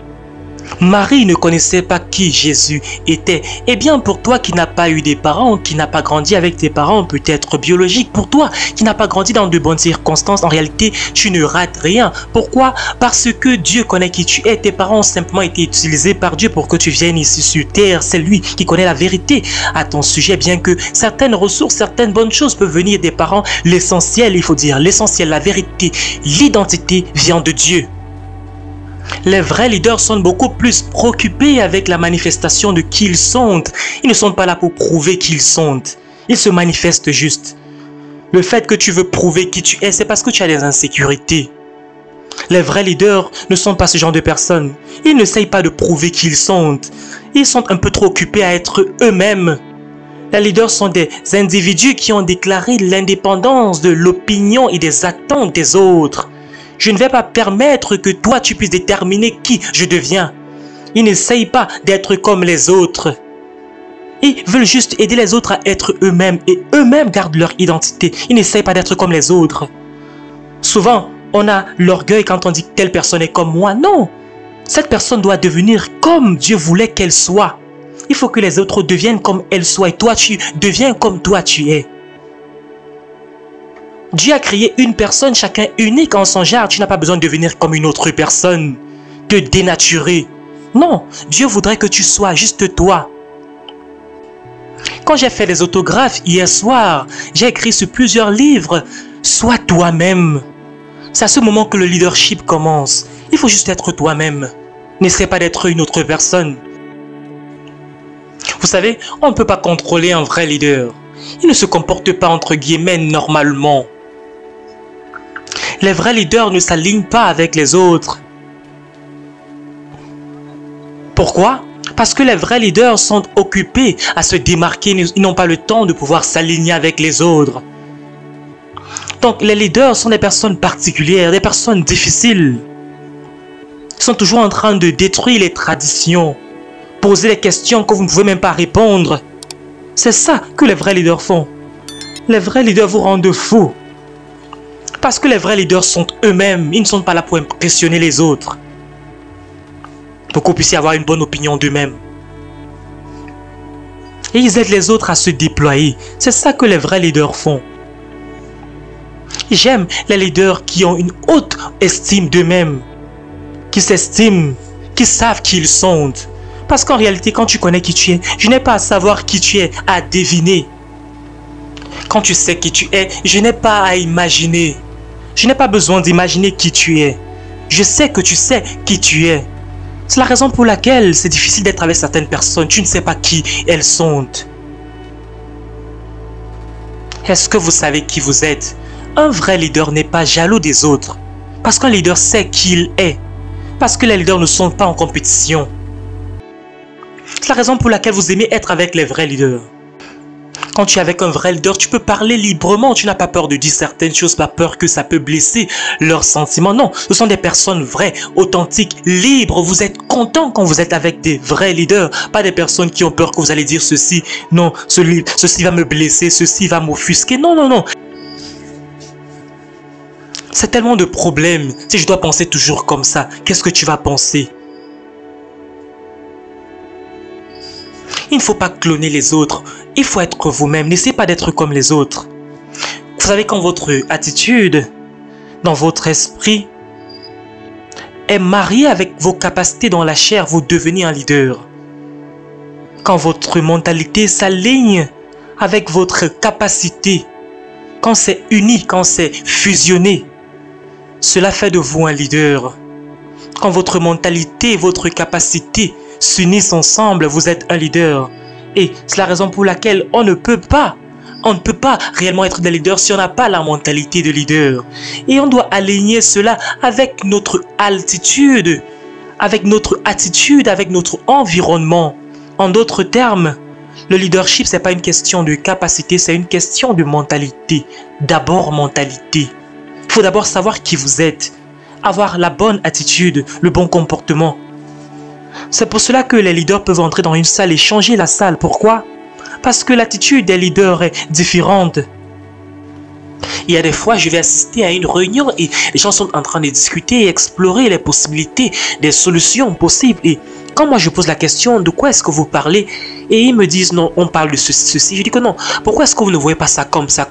Marie ne connaissait pas qui Jésus était. Eh bien, pour toi qui n'as pas eu des parents, qui n'as pas grandi avec tes parents, peut-être biologiques, pour toi qui n'as pas grandi dans de bonnes circonstances, en réalité, tu ne rates rien. Pourquoi? Parce que Dieu connaît qui tu es. Tes parents ont simplement été utilisés par Dieu pour que tu viennes ici sur terre. C'est lui qui connaît la vérité à ton sujet, bien que certaines ressources, certaines bonnes choses peuvent venir des parents. L'essentiel, il faut dire, l'essentiel, la vérité, l'identité vient de Dieu. Les vrais leaders sont beaucoup plus préoccupés avec la manifestation de qui ils sont. Ils ne sont pas là pour prouver qui ils sont. Ils se manifestent juste. Le fait que tu veux prouver qui tu es, c'est parce que tu as des insécurités. Les vrais leaders ne sont pas ce genre de personnes. Ils n'essayent pas de prouver qui ils sont. Ils sont un peu trop occupés à être eux-mêmes. Les leaders sont des individus qui ont déclaré l'indépendance de l'opinion et des attentes des autres. Je ne vais pas permettre que toi tu puisses déterminer qui je deviens. Ils n'essayent pas d'être comme les autres. Ils veulent juste aider les autres à être eux-mêmes et eux-mêmes gardent leur identité. Ils n'essayent pas d'être comme les autres. Souvent, on a l'orgueil quand on dit que telle personne est comme moi. Non, cette personne doit devenir comme Dieu voulait qu'elle soit. Il faut que les autres deviennent comme elles soient et toi tu deviens comme toi tu es. Dieu a créé une personne, chacun unique en son genre. Tu n'as pas besoin de devenir comme une autre personne, te dénaturer. Non, Dieu voudrait que tu sois juste toi. Quand j'ai fait les autographes hier soir, j'ai écrit sur plusieurs livres. Sois toi-même. C'est à ce moment que le leadership commence. Il faut juste être toi-même. N'essaie pas d'être une autre personne. Vous savez, on ne peut pas contrôler un vrai leader. Il ne se comporte pas entre guillemets normalement. Les vrais leaders ne s'alignent pas avec les autres. Pourquoi? Parce que les vrais leaders sont occupés à se démarquer. Ils n'ont pas le temps de pouvoir s'aligner avec les autres. Donc les leaders sont des personnes particulières, des personnes difficiles. Ils sont toujours en train de détruire les traditions. Poser des questions que vous ne pouvez même pas répondre. C'est ça que les vrais leaders font. Les vrais leaders vous rendent fous. Parce que les vrais leaders sont eux-mêmes. Ils ne sont pas là pour impressionner les autres. Pour que vous puissiez avoir une bonne opinion d'eux-mêmes. Et ils aident les autres à se déployer. C'est ça que les vrais leaders font. J'aime les leaders qui ont une haute estime d'eux-mêmes. Qui s'estiment. Qui savent qui ils sont. Parce qu'en réalité, quand tu connais qui tu es, je n'ai pas à savoir qui tu es, à deviner. Quand tu sais qui tu es, je n'ai pas à imaginer. Je n'ai pas besoin d'imaginer qui tu es. Je sais que tu sais qui tu es. C'est la raison pour laquelle c'est difficile d'être avec certaines personnes. Tu ne sais pas qui elles sont. Est-ce que vous savez qui vous êtes? Un vrai leader n'est pas jaloux des autres. Parce qu'un leader sait qui il est. Parce que les leaders ne sont pas en compétition. C'est la raison pour laquelle vous aimez être avec les vrais leaders. Quand tu es avec un vrai leader, tu peux parler librement. Tu n'as pas peur de dire certaines choses, pas peur que ça peut blesser leurs sentiments. Non, ce sont des personnes vraies, authentiques, libres. Vous êtes content quand vous êtes avec des vrais leaders. Pas des personnes qui ont peur que vous allez dire ceci. Non, ceci va me blesser, ceci va m'offusquer. Non, non, non. C'est tellement de problèmes. Si je dois penser toujours comme ça, qu'est-ce que tu vas penser? Il ne faut pas cloner les autres. Il faut être vous-même. N'essayez pas d'être comme les autres. Vous savez, quand votre attitude, dans votre esprit, est mariée avec vos capacités dans la chair, vous devenez un leader. Quand votre mentalité s'aligne avec votre capacité, quand c'est uni, quand c'est fusionné, cela fait de vous un leader. Quand votre mentalité et votre capacité s'unissent ensemble, vous êtes un leader. Et c'est la raison pour laquelle on ne peut pas réellement être des leaders si on n'a pas la mentalité de leader. Et on doit aligner cela avec notre altitude, avec notre attitude, avec notre environnement. En d'autres termes, le leadership, ce n'est pas une question de capacité, c'est une question de mentalité. D'abord, mentalité. Il faut d'abord savoir qui vous êtes, avoir la bonne attitude, le bon comportement. C'est pour cela que les leaders peuvent entrer dans une salle et changer la salle. Pourquoi? Parce que l'attitude des leaders est différente. Il y a des fois, je vais assister à une réunion et les gens sont en train de discuter et explorer les possibilités, des solutions possibles. Et quand moi je pose la question, de quoi est-ce que vous parlez? Et ils me disent, non, on parle de ceci. Je dis que non, pourquoi est-ce que vous ne voyez pas ça, comme ça,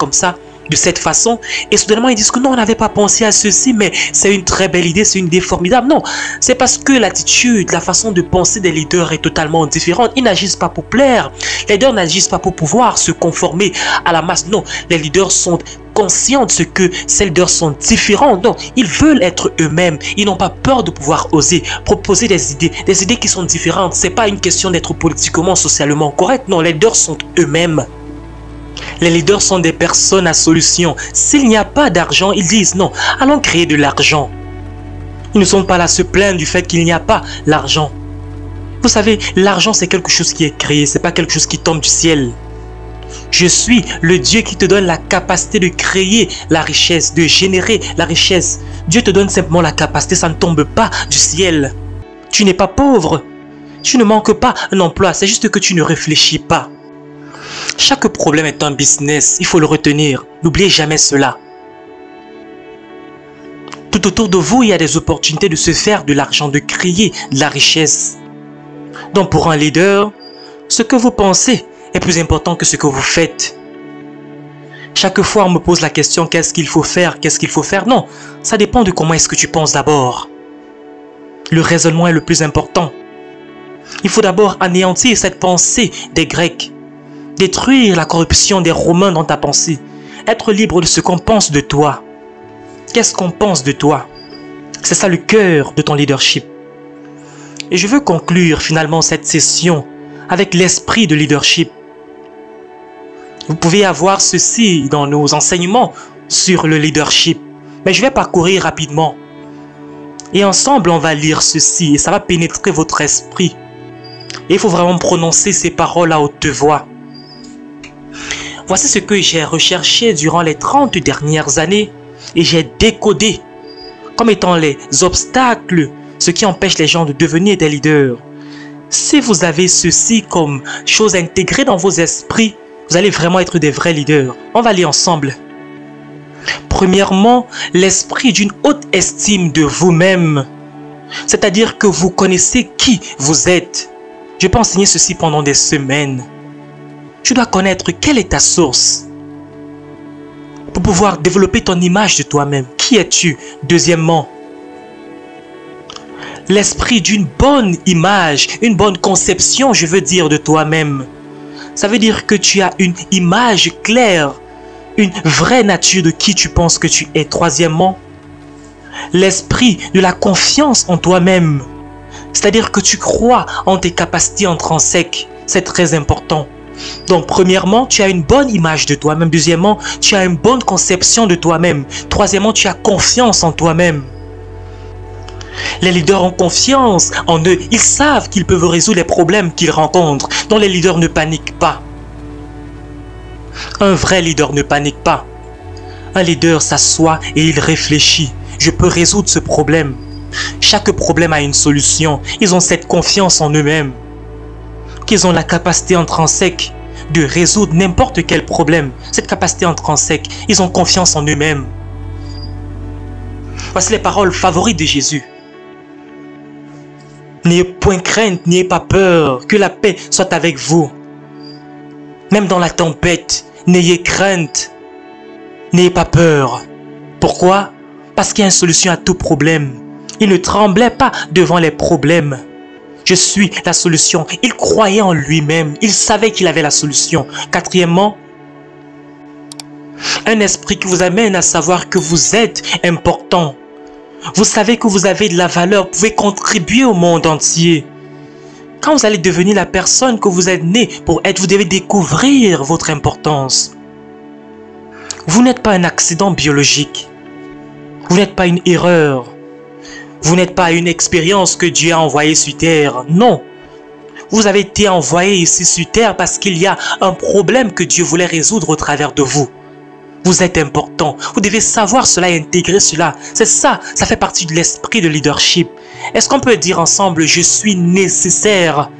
de cette façon? Et soudainement ils disent que non, on n'avait pas pensé à ceci, mais c'est une très belle idée, c'est une idée formidable. Non, c'est parce que l'attitude, la façon de penser des leaders est totalement différente. Ils n'agissent pas pour plaire. Les leaders n'agissent pas pour pouvoir se conformer à la masse. Non, les leaders sont conscients de ce que ces leaders sont différents. Non, ils veulent être eux-mêmes. Ils n'ont pas peur de pouvoir oser proposer des idées qui sont différentes. C'est pas une question d'être politiquement, socialement correct. Non, les leaders sont eux-mêmes. Les leaders sont des personnes à solution. S'il n'y a pas d'argent, ils disent non, allons créer de l'argent. Ils ne sont pas là à se plaindre du fait qu'il n'y a pas l'argent. Vous savez, l'argent c'est quelque chose qui est créé, c'est pas quelque chose qui tombe du ciel. Je suis le Dieu qui te donne la capacité de créer la richesse, de générer la richesse. Dieu te donne simplement la capacité, ça ne tombe pas du ciel. Tu n'es pas pauvre, tu ne manques pas un emploi, c'est juste que tu ne réfléchis pas. Chaque problème est un business, il faut le retenir, n'oubliez jamais cela. Tout autour de vous, il y a des opportunités de se faire de l'argent, de créer de la richesse. Donc pour un leader, ce que vous pensez est plus important que ce que vous faites. Chaque fois, on me pose la question, qu'est-ce qu'il faut faire? Qu'est-ce qu'il faut faire? Non, ça dépend de comment est-ce que tu penses d'abord. Le raisonnement est le plus important. Il faut d'abord anéantir cette pensée des Grecs, détruire la corruption des Romains dans ta pensée, être libre de ce qu'on pense de toi. Qu'est-ce qu'on pense de toi? C'est ça le cœur de ton leadership. Et je veux conclure finalement cette session avec l'esprit de leadership. Vous pouvez avoir ceci dans nos enseignements sur le leadership. Mais je vais parcourir rapidement. Et ensemble, on va lire ceci et ça va pénétrer votre esprit. Et il faut vraiment prononcer ces paroles à haute voix. Voici ce que j'ai recherché durant les 30 dernières années et j'ai décodé comme étant les obstacles, ce qui empêche les gens de devenir des leaders. Si vous avez ceci comme chose intégrée dans vos esprits, vous allez vraiment être des vrais leaders. On va lire ensemble. Premièrement, l'esprit d'une haute estime de vous-même. C'est-à-dire que vous connaissez qui vous êtes. Je peux enseigner ceci pendant des semaines. Tu dois connaître quelle est ta source pour pouvoir développer ton image de toi-même. Qui es-tu? Deuxièmement, l'esprit d'une bonne image, une bonne conception, je veux dire, de toi-même. Ça veut dire que tu as une image claire, une vraie nature de qui tu penses que tu es. Troisièmement, l'esprit de la confiance en toi-même. C'est-à-dire que tu crois en tes capacités intrinsèques. C'est très important. Donc, premièrement, tu as une bonne image de toi-même. Deuxièmement, tu as une bonne conception de toi-même. Troisièmement, tu as confiance en toi-même. Les leaders ont confiance en eux. Ils savent qu'ils peuvent résoudre les problèmes qu'ils rencontrent. Donc, les leaders ne paniquent pas. Un vrai leader ne panique pas. Un leader s'assoit et il réfléchit. Je peux résoudre ce problème. Chaque problème a une solution. Ils ont cette confiance en eux-mêmes. Qu'ils ont la capacité intrinsèque de résoudre n'importe quel problème. Cette capacité intrinsèque, ils ont confiance en eux-mêmes. Voici les paroles favorites de Jésus. N'ayez point crainte, n'ayez pas peur, que la paix soit avec vous. Même dans la tempête, n'ayez crainte, n'ayez pas peur. Pourquoi? Parce qu'il y a une solution à tout problème. Il ne tremblait pas devant les problèmes. Je suis la solution. Il croyait en lui-même. Il savait qu'il avait la solution. Quatrièmement, un esprit qui vous amène à savoir que vous êtes important. Vous savez que vous avez de la valeur. Vous pouvez contribuer au monde entier. Quand vous allez devenir la personne que vous êtes né pour être, vous devez découvrir votre importance. Vous n'êtes pas un accident biologique. Vous n'êtes pas une erreur. Vous n'êtes pas une expérience que Dieu a envoyée sur terre. Non. Vous avez été envoyé ici sur terre parce qu'il y a un problème que Dieu voulait résoudre au travers de vous. Vous êtes important. Vous devez savoir cela et intégrer cela. C'est ça, ça fait partie de l'esprit de leadership. Est-ce qu'on peut dire ensemble, je suis nécessaire,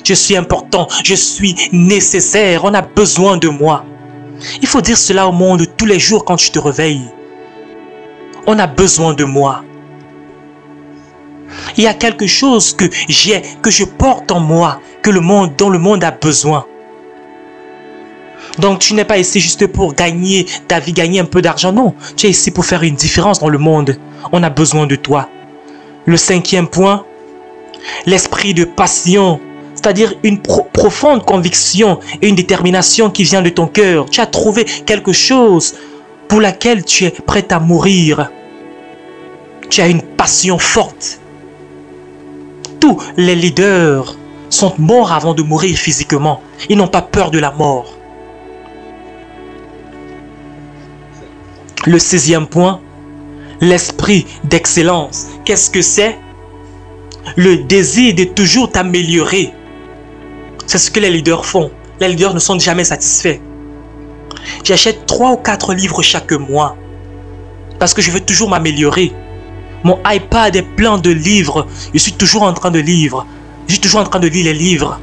je suis important, je suis nécessaire, on a besoin de moi. Il faut dire cela au monde tous les jours quand tu te réveilles. On a besoin de moi. Il y a quelque chose que j'ai, que je porte en moi, dont le monde a besoin. Donc tu n'es pas ici juste pour gagner ta vie, gagner un peu d'argent. Non, tu es ici pour faire une différence dans le monde. On a besoin de toi. Le cinquième point, l'esprit de passion. C'est-à-dire une profonde conviction et une détermination qui vient de ton cœur. Tu as trouvé quelque chose pour laquelle tu es prêt à mourir. Tu as une passion forte. Tous les leaders sont morts avant de mourir physiquement. Ils n'ont pas peur de la mort. Le sixième point, l'esprit d'excellence. Qu'est-ce que c'est? Le désir de toujours t'améliorer. C'est ce que les leaders font. Les leaders ne sont jamais satisfaits. J'achète 3 ou 4 livres chaque mois parce que je veux toujours m'améliorer. Mon iPad est plein de livres. Je suis toujours en train de lire. Je suis toujours en train de lire les livres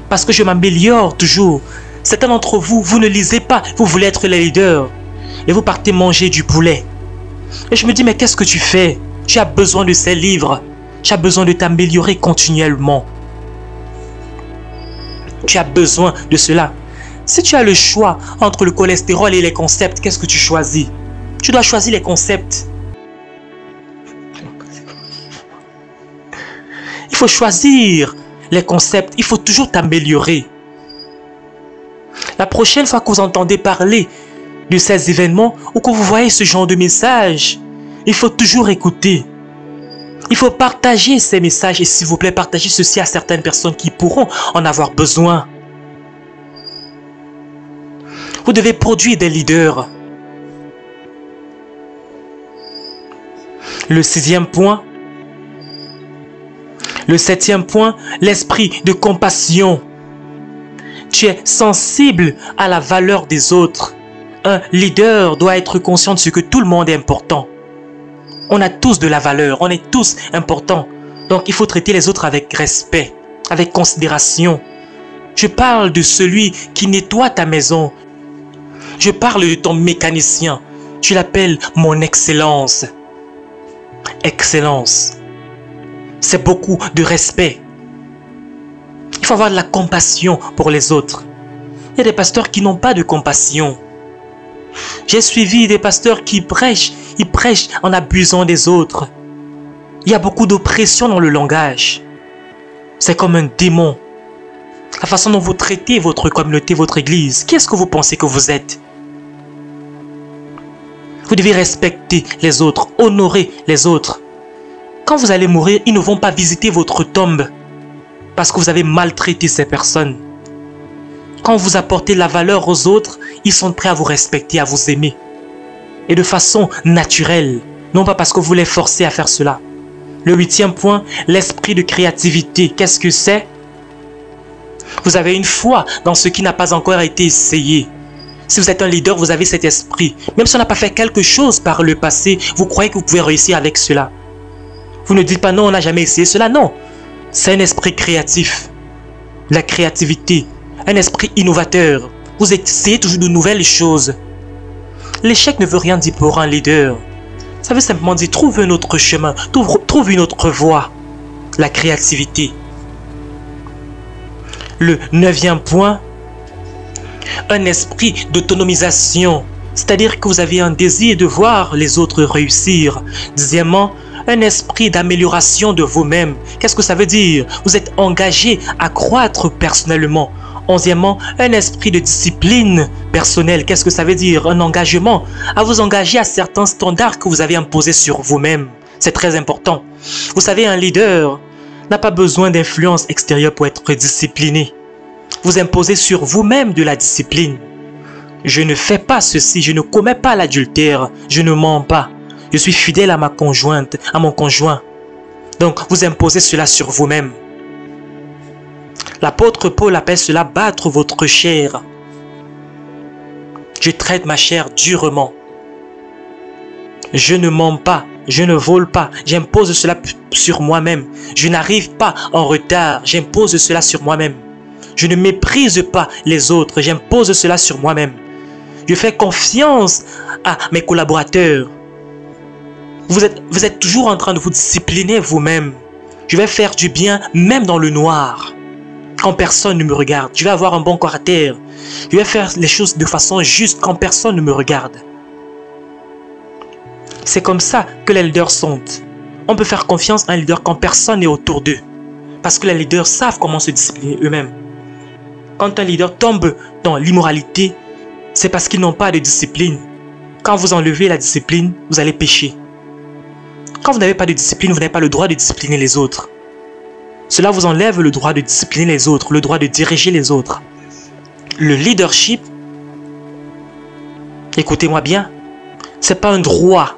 parce que je m'améliore toujours. Certains d'entre vous, vous ne lisez pas. Vous voulez être les leaders et vous partez manger du poulet. Et je me dis, mais qu'est-ce que tu fais? Tu as besoin de ces livres. Tu as besoin de t'améliorer continuellement. Tu as besoin de cela. Si tu as le choix entre le cholestérol et les concepts, qu'est-ce que tu choisis? Tu dois choisir les concepts. Il faut choisir les concepts. Il faut toujours t'améliorer. La prochaine fois que vous entendez parler de ces événements ou que vous voyez ce genre de message, il faut toujours écouter. Il faut partager ces messages et s'il vous plaît, partagez ceci à certaines personnes qui pourront en avoir besoin. Vous devez produire des leaders. Le 6e point. Le 7e point, l'esprit de compassion. Tu es sensible à la valeur des autres. Un leader doit être conscient de ce que tout le monde est important. On a tous de la valeur, on est tous importants. Donc il faut traiter les autres avec respect, avec considération. Je parle de celui qui nettoie ta maison. Je parle de ton mécanicien. Tu l'appelles mon excellence. Excellence. C'est beaucoup de respect. Il faut avoir de la compassion pour les autres. Il y a des pasteurs qui n'ont pas de compassion. J'ai suivi des pasteurs qui prêchent, ils prêchent en abusant des autres. Il y a beaucoup d'oppression dans le langage. C'est comme un démon. La façon dont vous traitez votre communauté, votre église, qu'est-ce que vous pensez que vous êtes? Vous devez respecter les autres, honorer les autres. Quand vous allez mourir, ils ne vont pas visiter votre tombe parce que vous avez maltraité ces personnes. Quand vous apportez la valeur aux autres, ils sont prêts à vous respecter, à vous aimer. Et de façon naturelle, non pas parce que vous les forcez à faire cela. Le 8e point, l'esprit de créativité. Qu'est-ce que c'est? Vous avez une foi dans ce qui n'a pas encore été essayé. Si vous êtes un leader, vous avez cet esprit. Même si on n'a pas fait quelque chose par le passé, vous croyez que vous pouvez réussir avec cela. Vous ne dites pas non, on n'a jamais essayé cela. Non, c'est un esprit créatif. La créativité, un esprit innovateur. Vous essayez toujours de nouvelles choses. L'échec ne veut rien dire pour un leader. Ça veut simplement dire trouve un autre chemin, trouve une autre voie. La créativité. Le 9e point, un esprit d'autonomisation. C'est-à-dire que vous avez un désir de voir les autres réussir. 10e, un esprit d'amélioration de vous-même. Qu'est-ce que ça veut dire? Vous êtes engagé à croître personnellement. 11e, un esprit de discipline personnelle. Qu'est-ce que ça veut dire? Un engagement à vous engager à certains standards que vous avez imposés sur vous-même. C'est très important. Vous savez, un leader n'a pas besoin d'influence extérieure pour être discipliné. Vous imposez sur vous-même de la discipline. Je ne fais pas ceci, je ne commets pas l'adultère, je ne mens pas. Je suis fidèle à ma conjointe, à mon conjoint. Donc, vous imposez cela sur vous-même. L'apôtre Paul appelle cela battre votre chair. Je traite ma chair durement. Je ne mens pas, je ne vole pas, j'impose cela sur moi-même. Je n'arrive pas en retard, j'impose cela sur moi-même. Je ne méprise pas les autres, j'impose cela sur moi-même. Je fais confiance à mes collaborateurs. Vous êtes toujours en train de vous discipliner vous-même. Je vais faire du bien même dans le noir. Quand personne ne me regarde, je vais avoir un bon caractère. Je vais faire les choses de façon juste quand personne ne me regarde. C'est comme ça que les leaders sont. On peut faire confiance à un leader quand personne n'est autour d'eux. Parce que les leaders savent comment se discipliner eux-mêmes. Quand un leader tombe dans l'immoralité, c'est parce qu'ils n'ont pas de discipline. Quand vous enlevez la discipline, vous allez pécher. Quand vous n'avez pas de discipline, vous n'avez pas le droit de discipliner les autres. Cela vous enlève le droit de discipliner les autres, le droit de diriger les autres. Le leadership, écoutez-moi bien, c'est pas un droit,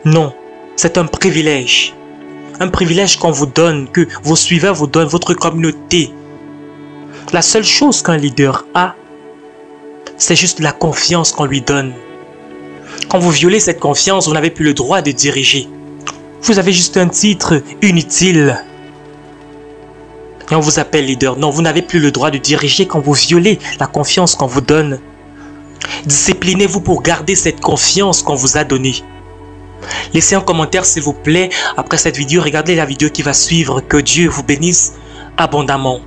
non, C'est un privilège. Un privilège qu'on vous donne, que vos suiveurs vous donnent, votre communauté. La seule chose qu'un leader a, c'est juste la confiance qu'on lui donne. Quand vous violez cette confiance, vous n'avez plus le droit de diriger. Vous avez juste un titre inutile. Et on vous appelle leader. Non, vous n'avez plus le droit de diriger quand vous violez la confiance qu'on vous donne. Disciplinez-vous pour garder cette confiance qu'on vous a donnée. Laissez un commentaire s'il vous plaît. Après cette vidéo, regardez la vidéo qui va suivre. Que Dieu vous bénisse abondamment.